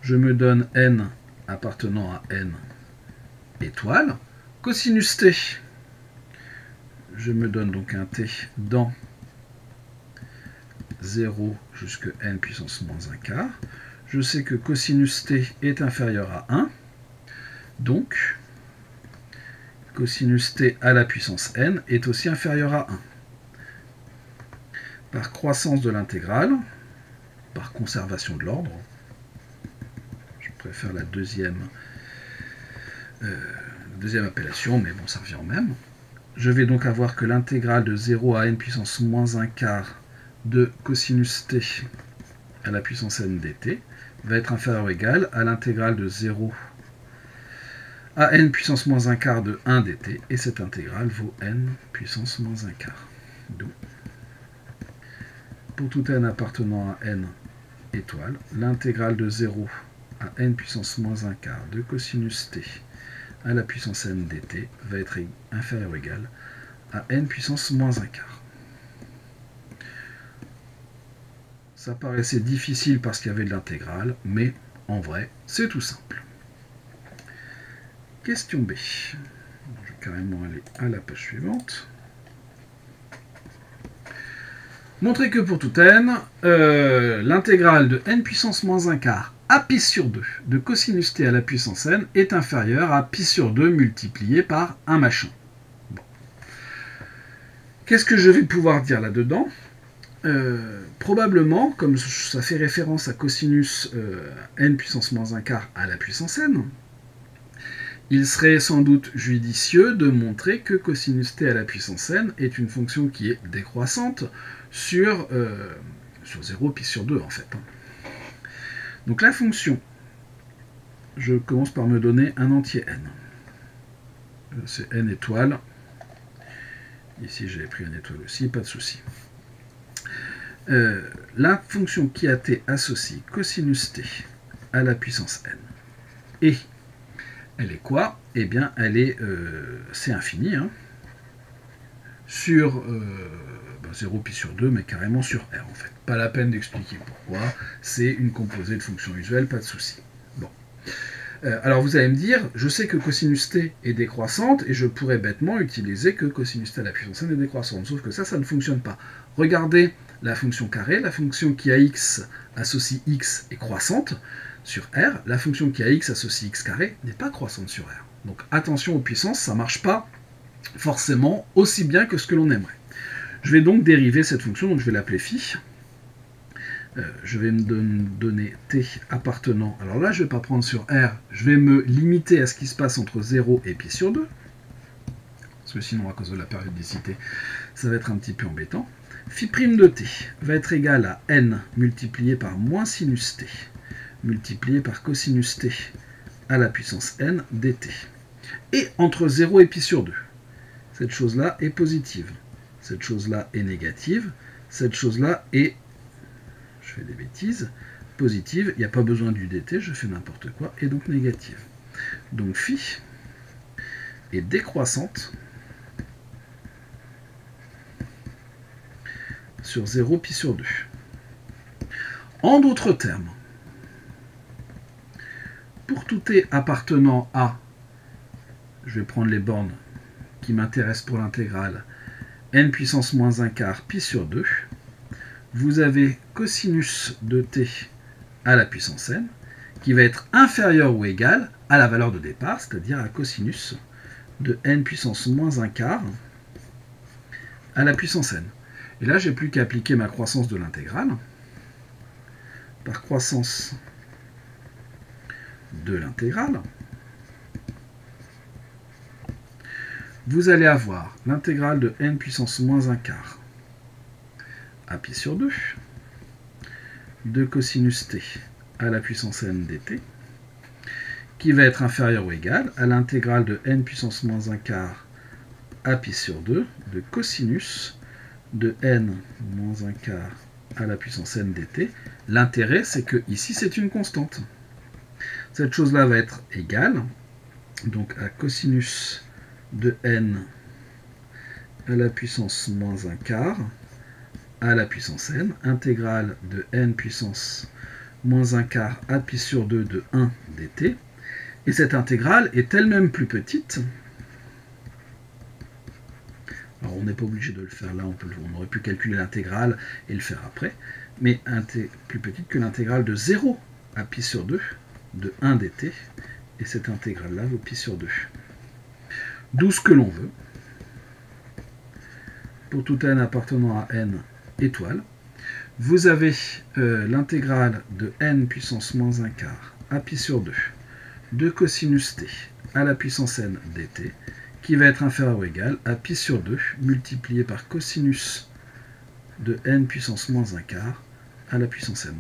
Je me donne n appartenant à n étoile. Cosinus t, je me donne donc un t dans 0 jusqu'à n puissance moins 1 quart. Je sais que cosinus t est inférieur à 1. Donc, cosinus t à la puissance n est aussi inférieur à 1. Par croissance de l'intégrale, par conservation de l'ordre, je préfère la deuxième appellation, mais bon, ça revient au même. je vais donc avoir que l'intégrale de 0 à n puissance moins 1 quart de cosinus t à la puissance n dt va être inférieur ou égal à l'intégrale de 0 à n puissance moins 1 quart de 1 dt, et cette intégrale vaut n puissance moins 1 quart. D'où, pour tout n appartenant à n étoile, l'intégrale de 0 à n puissance moins 1 quart de cosinus t à la puissance n dt va être inférieur ou égal à n puissance moins 1 quart. Ça paraissait difficile parce qu'il y avait de l'intégrale, mais en vrai, c'est tout simple. Question B. Je vais carrément aller à la page suivante. Montrer que pour tout n, l'intégrale de n puissance moins 1 quart à pi sur 2 de cosinus t à la puissance n est inférieure à pi sur 2 multiplié par un machin. Bon. Qu'est-ce que je vais pouvoir dire là-dedans ? Probablement, comme ça fait référence à cosinus n puissance moins 1 quart à la puissance n, il serait sans doute judicieux de montrer que cosinus t à la puissance n est une fonction qui est décroissante sur 0 pi sur 2 en fait. Donc la fonction, je commence par me donner un entier n. C'est n étoile. Ici j'avais pris un étoile aussi, pas de souci. La fonction qui a t associe cosinus t à la puissance n. Et elle est quoi? Eh bien, elle est, c'est infini, hein, sur 0 pi sur 2, mais carrément sur R, en fait. Pas la peine d'expliquer pourquoi. C'est une composée de fonction usuelle, pas de souci. Bon. Alors, vous allez me dire, je sais que cosinus t est décroissante, et je pourrais bêtement utiliser que cosinus t à la puissance n est décroissante. Sauf que ça ne fonctionne pas. Regardez la fonction carrée, la fonction qui a x associe x est croissante sur R, la fonction qui a x associe x carré n'est pas croissante sur R. Donc attention aux puissances, ça ne marche pas forcément aussi bien que ce que l'on aimerait. Je vais donc dériver cette fonction, donc je vais l'appeler phi. Je vais me donner t appartenant, alors là je ne vais pas prendre sur R, je vais me limiter à ce qui se passe entre 0 et pi sur 2, parce que sinon à cause de la périodicité, ça va être un petit peu embêtant. Phi' de t va être égal à n multiplié par moins sinus t, multiplié par cosinus t à la puissance n dt. Et entre 0 et pi sur 2, cette chose-là est positive, cette chose-là est négative, cette chose-là est, je fais des bêtises, positive, il n'y a pas besoin du dt, je fais n'importe quoi, et donc négative. Donc phi est décroissante sur 0 pi sur 2. En d'autres termes, pour tout t appartenant à, je vais prendre les bornes qui m'intéressent pour l'intégrale, n puissance moins 1 quart pi sur 2, vous avez cosinus de t à la puissance n, qui va être inférieur ou égal à la valeur de départ, c'est-à-dire à cosinus de n puissance moins 1 quart à la puissance n. Et là, j'ai plus qu'à appliquer ma croissance de l'intégrale par croissance de l'intégrale. Vous allez avoir l'intégrale de n puissance moins 1 quart à pi sur 2 de cosinus t à la puissance n dt, qui va être inférieur ou égal à l'intégrale de n puissance moins 1 quart à pi sur 2 de cosinus de n moins 1 quart à la puissance n dt. L'intérêt, c'est que ici, c'est une constante. Cette chose-là va être égale donc à cosinus de n à la puissance moins 1 quart à la puissance n, intégrale de n puissance moins 1 quart à pi sur 2 de 1 dt. Et cette intégrale est elle-même plus petite. Alors on n'est pas obligé de le faire là, on aurait pu calculer l'intégrale et le faire après, mais plus petite que l'intégrale de 0 à pi sur 2 de 1 dt, et cette intégrale-là vaut pi sur 2. D'où ce que l'on veut, pour tout n appartenant à n étoile, vous avez l'intégrale de n puissance moins 1 quart à pi sur 2 de cosinus t à la puissance n dt, qui va être inférieur ou égal à pi sur 2 multiplié par cosinus de n puissance moins 1 quart à la puissance n.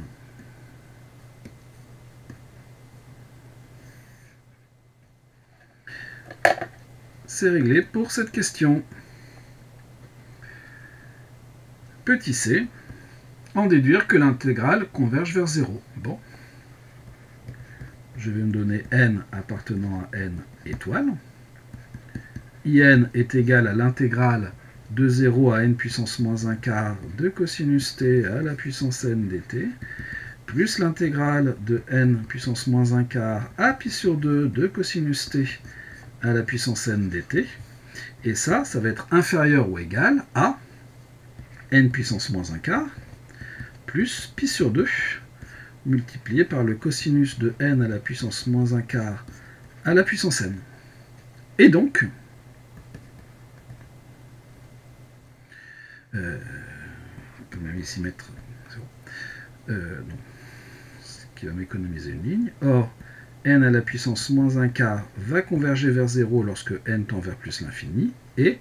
C'est réglé pour cette question. Petit c, en déduire que l'intégrale converge vers 0. Bon. Je vais me donner n appartenant à n étoile. In est égal à l'intégrale de 0 à n puissance moins 1 quart de cosinus t à la puissance n dt, plus l'intégrale de n puissance moins 1 quart à pi sur 2 de cosinus t à la puissance n dt. Et ça va être inférieur ou égal à n puissance moins 1 quart plus pi sur 2 multiplié par le cosinus de n à la puissance moins 1 quart à la puissance n. Et donc, on peut même ici mettre ce qui va m'économiser une ligne. Or, n à la puissance moins 1 quart va converger vers 0 lorsque n tend vers plus l'infini, et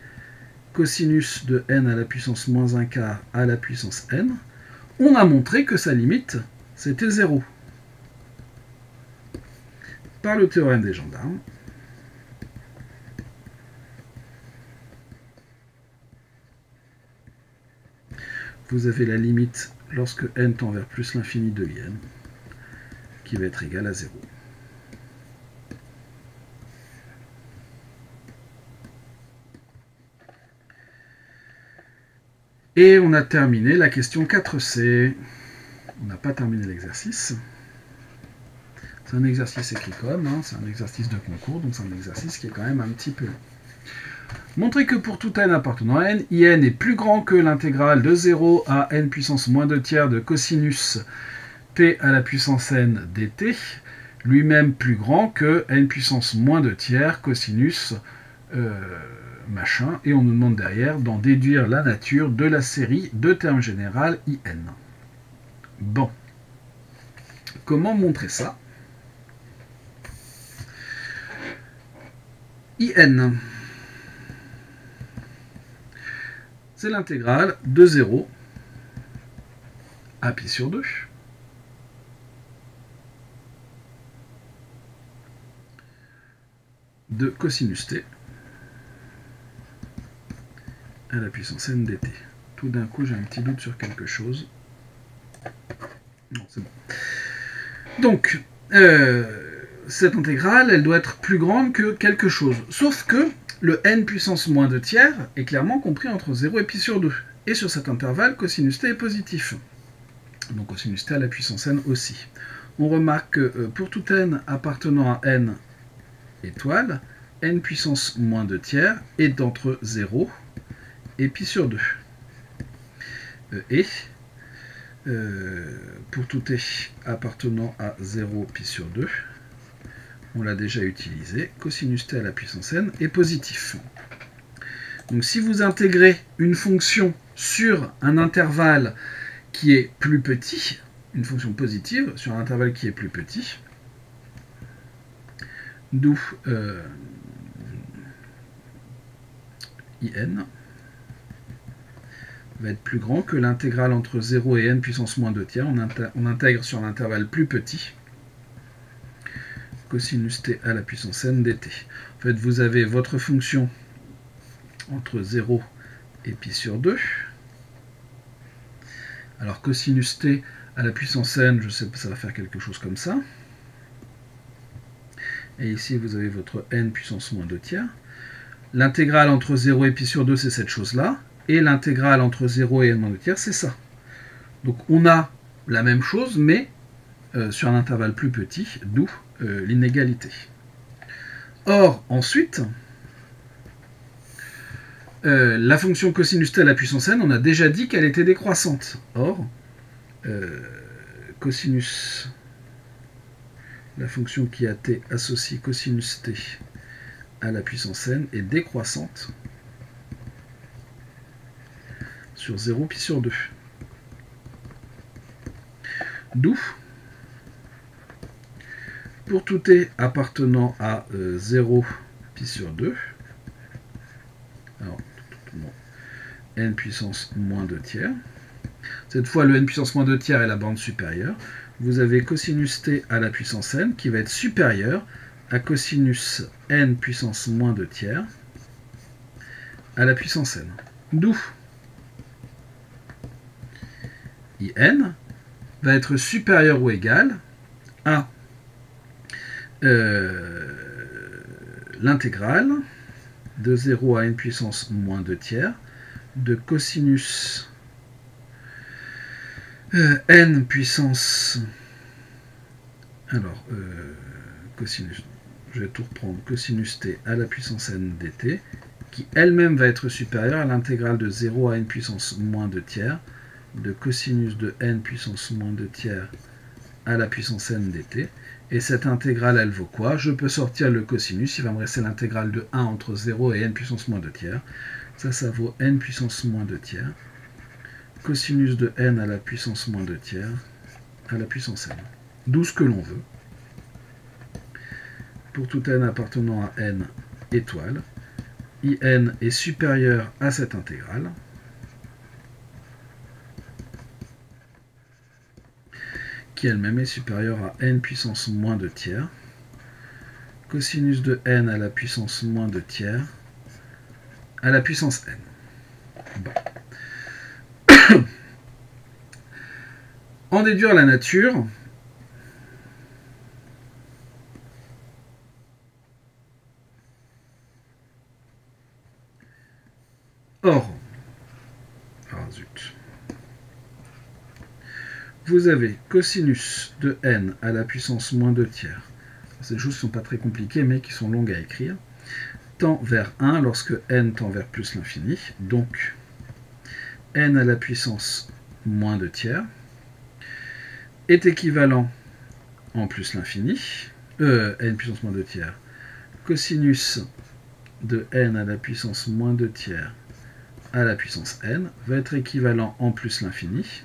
cosinus de n à la puissance moins 1 quart à la puissance n, on a montré que sa limite, c'était 0. Par le théorème des gendarmes, vous avez la limite lorsque n tend vers plus l'infini de in, qui va être égale à 0. Et on a terminé la question 4c. On n'a pas terminé l'exercice. C'est un exercice écrit comme, c'est un exercice de concours, donc c'est un exercice qui est quand même un petit peu long. Montrez que pour tout n appartenant à n, in est plus grand que l'intégrale de 0 à n puissance moins 2 tiers de cosinus t à la puissance n dt, lui-même plus grand que n puissance moins 2 tiers cosinus machin, et on nous demande derrière d'en déduire la nature de la série de termes général in. Bon. Comment montrer ça? In, c'est l'intégrale de 0 à pi sur 2 de cosinus t à la puissance n dt. Tout d'un coup, j'ai un petit doute sur quelque chose. Non, c'est bon. Donc, cette intégrale, elle doit être plus grande que quelque chose. Sauf que le n puissance moins 2 tiers est clairement compris entre 0 et pi sur 2. Et sur cet intervalle, cosinus t est positif. Donc cosinus t à la puissance n aussi. On remarque que pour tout n appartenant à n étoile, n puissance moins 2 tiers est entre 0 et pi sur 2. Pour tout t appartenant à 0 pi sur 2, on l'a déjà utilisé, cosinus t à la puissance n est positif. Donc si vous intégrez une fonction sur un intervalle qui est plus petit, une fonction positive sur un intervalle qui est plus petit, d'où in va être plus grand que l'intégrale entre 0 et n puissance moins 2 tiers. On intègre sur un intervalle plus petit cosinus t à la puissance n dt. En fait, vous avez votre fonction entre 0 et pi sur 2. Alors cosinus t à la puissance n, je sais pas, ça va faire quelque chose comme ça. Et ici, vous avez votre n puissance moins 2 tiers. L'intégrale entre 0 et pi sur 2, c'est cette chose-là. Et l'intégrale entre 0 et n moins 2 tiers, c'est ça. Donc on a la même chose, mais sur un intervalle plus petit, d'où l'inégalité. Or, ensuite, la fonction cosinus t à la puissance n, on a déjà dit qu'elle était décroissante. Or, cosinus, la fonction qui a t associée cosinus t à la puissance n est décroissante sur 0 pi sur 2. D'où, pour tout t appartenant à 0 pi sur 2, n puissance moins 2 tiers. Cette fois, le n puissance moins 2 tiers est la bande supérieure. Vous avez cosinus t à la puissance n qui va être supérieur à cosinus n puissance moins 2 tiers à la puissance n. D'où in va être supérieur ou égal à l'intégrale de 0 à n puissance moins 2 tiers de cosinus n puissance, alors cosinus, je vais tout reprendre, cosinus t à la puissance n dt, qui elle-même va être supérieure à l'intégrale de 0 à n puissance moins 2 tiers de cosinus de n puissance moins 2 tiers à la puissance n dt. Et cette intégrale, elle vaut quoi? Je peux sortir le cosinus, il va me rester l'intégrale de 1 entre 0 et n puissance moins 2 tiers. Ça vaut n puissance moins 2 tiers. Cosinus de n à la puissance moins 2 tiers à la puissance n. D'où ce que l'on veut. Pour tout n appartenant à n étoile, in est supérieur à cette intégrale. Qui elle-même est supérieure à n puissance moins 2 tiers. Cosinus de n à la puissance moins 2 tiers à la puissance n. Bon. En déduire la nature, zut. Vous avez cosinus de n à la puissance moins 2 tiers. Ces choses ne sont pas très compliquées, mais qui sont longues à écrire. Tend vers 1 lorsque n tend vers plus l'infini. Donc, n à la puissance moins 2 tiers est équivalent en plus l'infini, n puissance moins 2 tiers, cosinus de n à la puissance moins 2 tiers à la puissance n va être équivalent en plus l'infini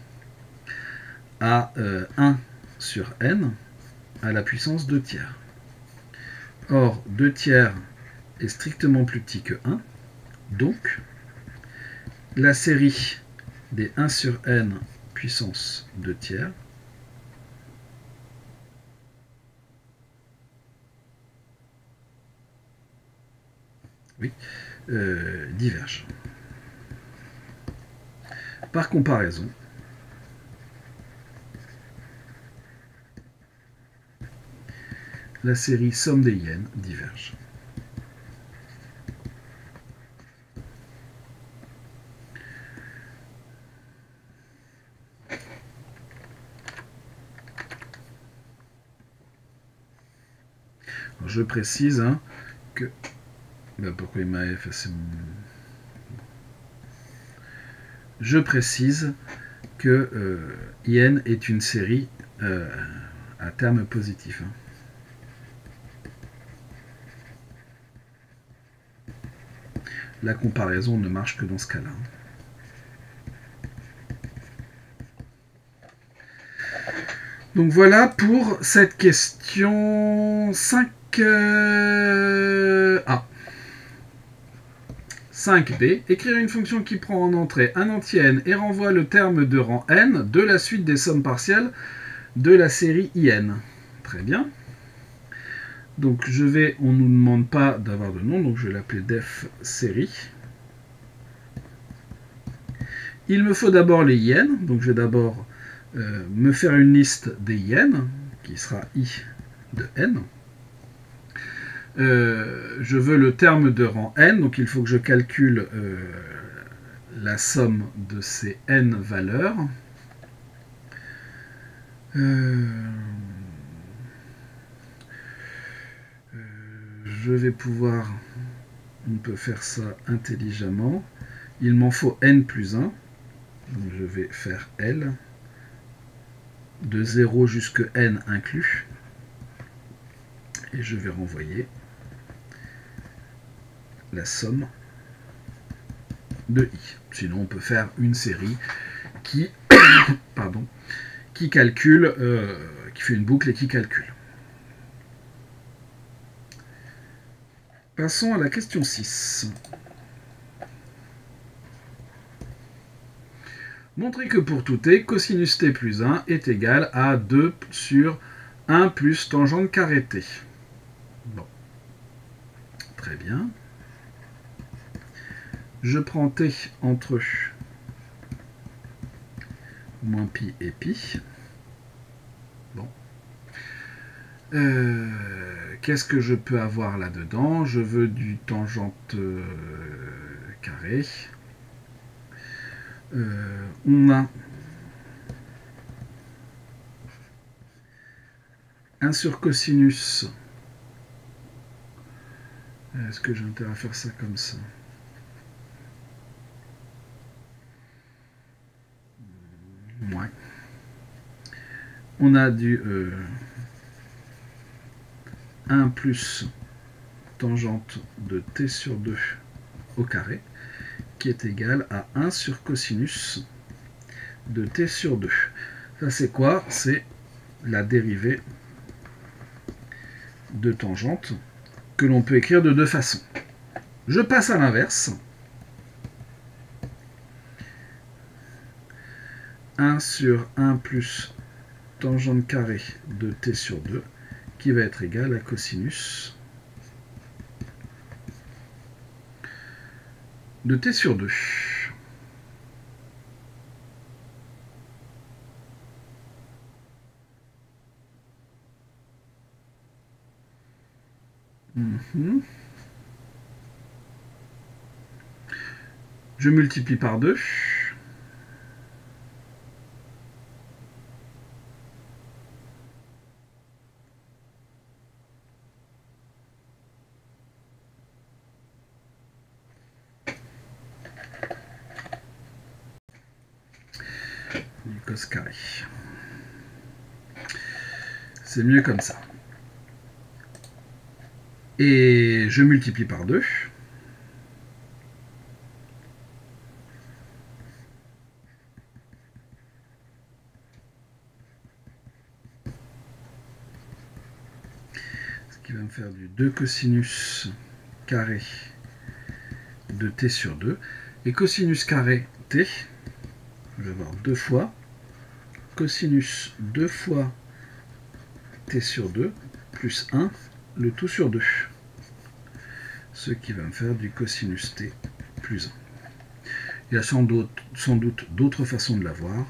à 1 sur n à la puissance 2 tiers. Or, 2 tiers est strictement plus petit que 1, donc la série des 1 sur n puissance 2 tiers diverge. Par comparaison, la série somme des yens diverge. Alors, je précise que... pourquoi il m'a effacé mon... Je précise que IN est une série à terme positif. La comparaison ne marche que dans ce cas-là. Donc voilà pour cette question 5A. 5B. Écrire une fonction qui prend en entrée un entier n et renvoie le terme de rang n de la suite des sommes partielles de la série IN. Très bien. Donc on ne nous demande pas d'avoir de nom, donc je vais l'appeler def série. Il me faut d'abord les IN, donc je vais d'abord me faire une liste des IN, qui sera I de n. Je veux le terme de rang n, donc il faut que je calcule la somme de ces n valeurs. Je vais pouvoir, on peut faire ça intelligemment. Il m'en faut n plus 1, donc je vais faire L, de 0 jusqu'à n inclus, et je vais renvoyer la somme de i. Sinon, on peut faire une série qui, qui calcule, qui fait une boucle et qui calcule. Passons à la question 6. Montrer que pour tout t, cosinus t plus 1 est égal à 2 sur 1 plus tangente carré t. Bon. Très bien. Je prends t entre moins pi et pi. Bon. Qu'est-ce que je peux avoir là-dedans? Je veux du tangente carré. On a 1 sur cosinus. Est-ce que j'ai intérêt à faire ça comme ça? Ouais. On a du 1 plus tangente de t sur 2 au carré, qui est égal à 1 sur cosinus de t sur 2. Ça, c'est quoi? C'est la dérivée de tangente que l'on peut écrire de deux façons. Je passe à l'inverse. 1 sur 1 plus tangente carrée de t sur 2 qui va être égal à cosinus de t sur 2. Je multiplie par 2. Du cos carré. C'est mieux comme ça. Et je multiplie par 2. Ce qui va me faire du 2 cosinus carré de t sur 2. Et cosinus carré t, je vais avoir 2 fois cosinus 2 fois t sur 2 plus 1, le tout sur 2. Ce qui va me faire du cosinus t plus 1. Il y a sans doute d'autres façons de l'avoir.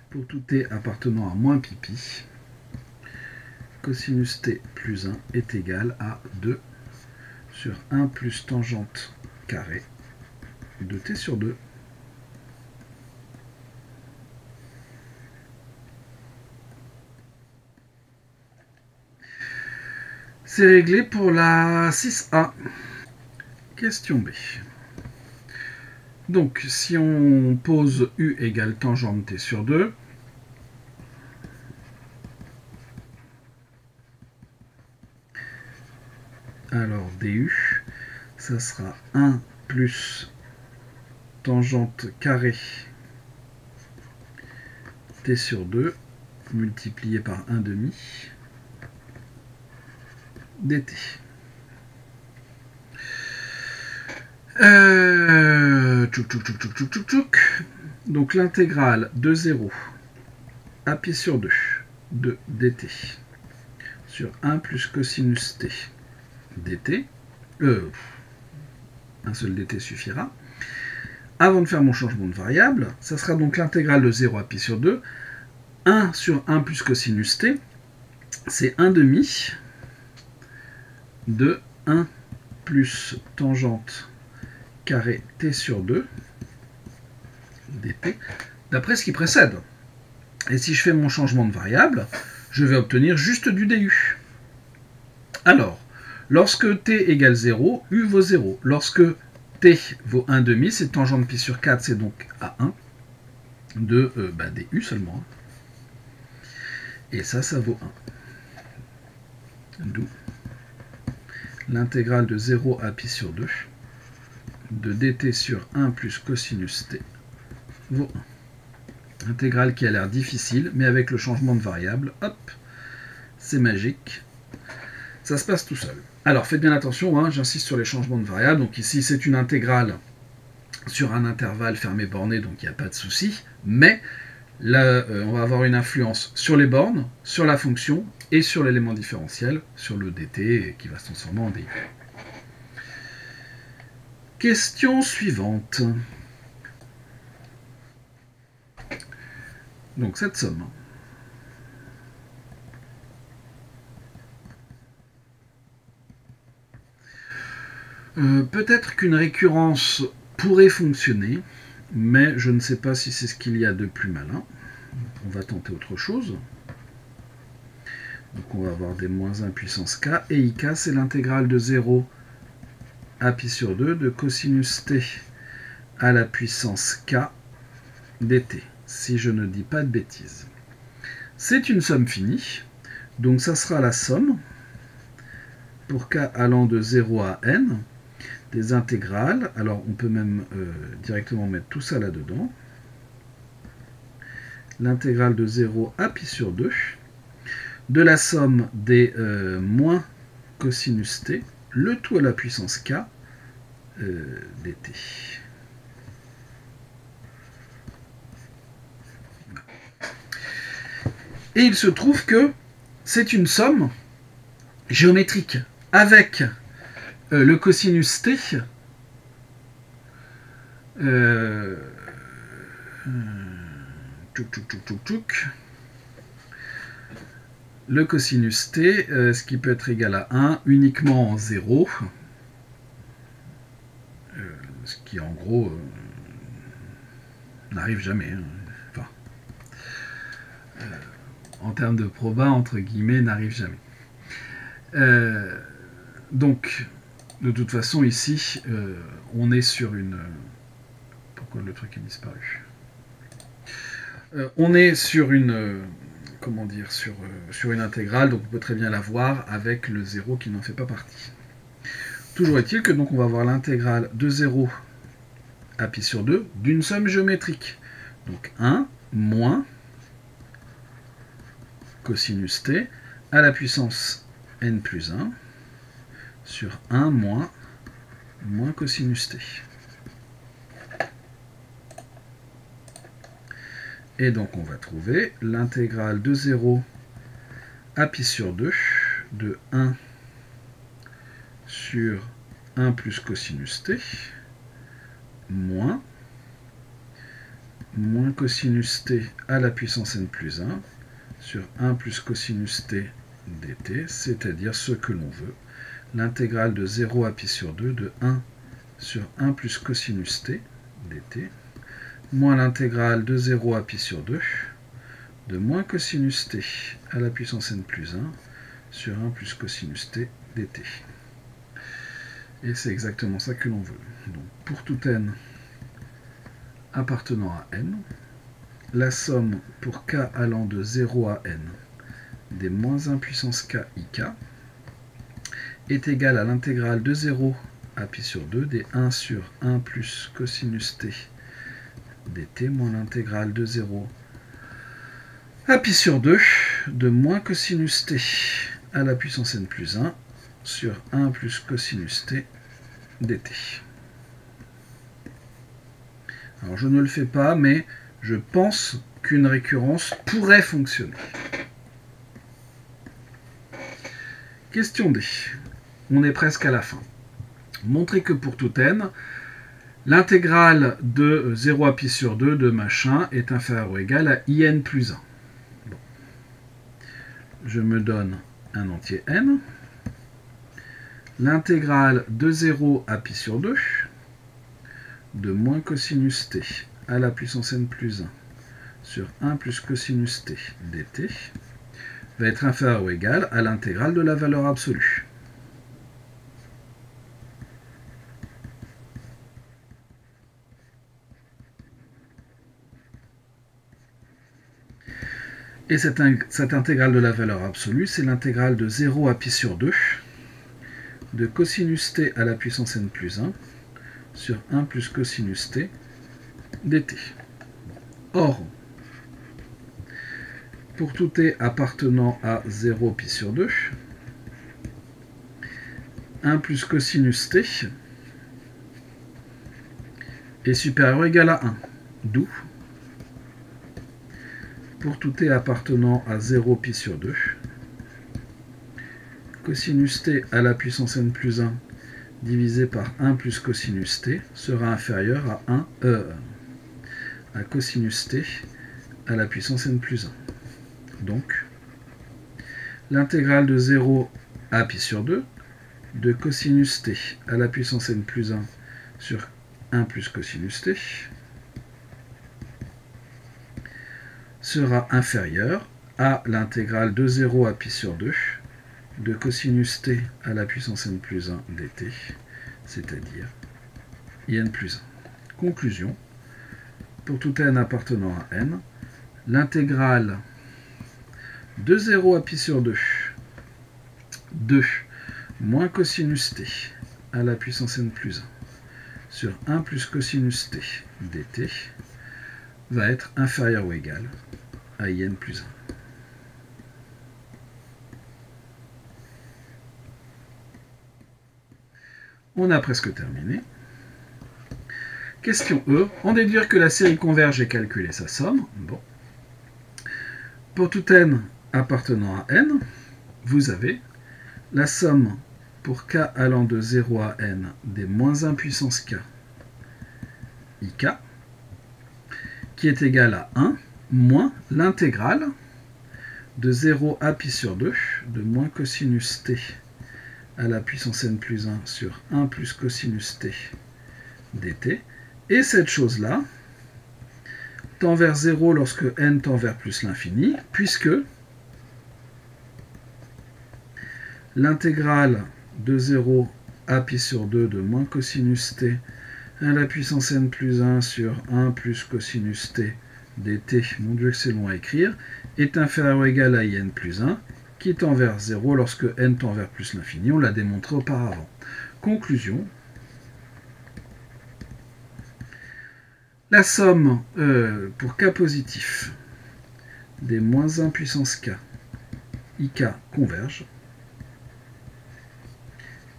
Pour tout t appartenant à moins pi pi, cosinus t plus 1 est égal à 2 sur 1 plus tangente carrée de t sur 2. C'est réglé pour la 6A. Question B. Donc, si on pose U égale tangente t sur 2, alors du, ça sera 1 plus tangente carrée t sur 2 multiplié par 1/2 dt. Donc l'intégrale de 0 à pi sur 2 de dt sur 1 plus cosinus t dt, un seul dt suffira. Avant de faire mon changement de variable, ça sera donc l'intégrale de 0 à pi sur 2, 1 sur 1 plus cosinus t, c'est 1/2 de 1 plus tangente carré t sur 2 dt, d'après ce qui précède. Et si je fais mon changement de variable, je vais obtenir juste du du. Alors, lorsque t égale 0, u vaut 0. Lorsque t vaut 1/2, c'est tangente pi sur 4, c'est donc à 1 de du seulement. Et ça vaut 1. D'où l'intégrale de 0 à pi sur 2 de dt sur 1 plus cosinus t vaut 1. Intégrale qui a l'air difficile, mais avec le changement de variable, hop, c'est magique. Ça se passe tout seul. Alors, faites bien attention, hein, j'insiste sur les changements de variables. Donc ici, c'est une intégrale sur un intervalle fermé borné, donc il n'y a pas de souci. Mais là, on va avoir une influence sur les bornes, sur la fonction et sur l'élément différentiel, sur le dt qui va se transformer en du. Question suivante. Donc cette somme. Peut-être qu'une récurrence pourrait fonctionner, mais je ne sais pas si c'est ce qu'il y a de plus malin. On va tenter autre chose. Donc on va avoir des moins 1 puissance k, et ik c'est l'intégrale de 0 à pi sur 2 de cosinus t à la puissance k dt, si je ne dis pas de bêtises. C'est une somme finie, donc ça sera la somme, pour k allant de 0 à n, des intégrales. Alors on peut même directement mettre tout ça là-dedans. L'intégrale de 0 à pi sur 2, de la somme des moins cosinus t, le tout à la puissance k dt. Et il se trouve que c'est une somme géométrique avec le cosinus t le cosinus t, ce qui peut être égal à 1 uniquement en 0, ce qui en gros n'arrive jamais. Hein. Enfin, en termes de proba, entre guillemets, n'arrive jamais. Donc, de toute façon, ici, on est sur une... Pourquoi le truc est disparu? On est sur une... comment dire, sur une intégrale, donc on peut très bien la voir avec le 0 qui n'en fait pas partie. Toujours est-il que donc on va avoir l'intégrale de 0 à pi sur 2 d'une somme géométrique. Donc 1 moins cosinus t à la puissance n plus 1 sur 1 moins cosinus t. Et donc on va trouver l'intégrale de 0 à pi sur 2 de 1 sur 1 plus cosinus t moins cosinus t à la puissance n plus 1 sur 1 plus cosinus t dt, c'est-à-dire ce que l'on veut, l'intégrale de 0 à pi sur 2 de 1 sur 1 plus cosinus t dt, moins l'intégrale de 0 à pi sur 2 de moins cosinus t à la puissance n plus 1 sur 1 plus cosinus t dt. Et c'est exactement ça que l'on veut. Donc pour tout n appartenant à n, la somme pour k allant de 0 à n des moins 1 puissance k ik est égale à l'intégrale de 0 à pi sur 2 des 1 sur 1 plus cosinus t dt moins l'intégrale de 0 à pi sur 2 de moins cosinus t à la puissance n plus 1 sur 1 plus cosinus t dt. Alors je ne le fais pas, mais je pense qu'une récurrence pourrait fonctionner. Question D. On est presque à la fin. Montrez que pour tout n, l'intégrale de 0 à pi sur 2 de machin est inférieure ou égale à in plus 1. Bon. Je me donne un entier n. L'intégrale de 0 à pi sur 2 de moins cosinus t à la puissance n plus 1 sur 1 plus cosinus t dt va être inférieur ou égal à l'intégrale de la valeur absolue. Et cette intégrale de la valeur absolue, c'est l'intégrale de 0 à pi sur 2 de cosinus t à la puissance n plus 1 sur 1 plus cosinus t dt. Or, pour tout t appartenant à 0 pi sur 2, 1 plus cosinus t est supérieur ou égal à 1. D'où, pour tout t appartenant à 0 pi sur 2, cosinus t à la puissance n plus 1 divisé par 1 plus cosinus t sera inférieur à 1 à cosinus t à la puissance n plus 1. Donc, l'intégrale de 0 à pi sur 2 de cosinus t à la puissance n plus 1 sur 1 plus cosinus t sera inférieure à l'intégrale de 0 à pi sur 2 de cosinus t à la puissance n plus 1 dt, c'est-à-dire in plus 1. Conclusion, pour tout n appartenant à n, l'intégrale de 0 à pi sur 2 de moins cosinus t à la puissance n plus 1 sur 1 plus cosinus t dt va être inférieur ou égal à in plus 1. On a presque terminé. Question E. On déduire que la série converge et calculer sa somme. Bon. Pour tout n appartenant à n, vous avez la somme pour k allant de 0 à n des moins 1 puissance k ik, qui est égale à 1 moins l'intégrale de 0 à pi sur 2 de moins cosinus t à la puissance n plus 1 sur 1 plus cosinus t dt. Et cette chose-là tend vers 0 lorsque n tend vers plus l'infini, puisque l'intégrale de 0 à pi sur 2 de moins cosinus t à la puissance n plus 1 sur 1 plus cosinus t dt, mon Dieu que c'est long à écrire, est inférieur ou égal à in plus 1, qui tend vers 0 lorsque n tend vers plus l'infini. On l'a démontré auparavant. Conclusion. La somme pour k positif des moins 1 puissance k ik converge,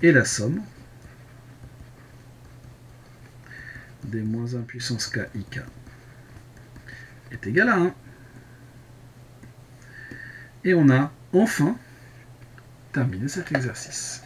et la somme des moins 1 puissance k ik est égale à 1. Et on a enfin terminé cet exercice.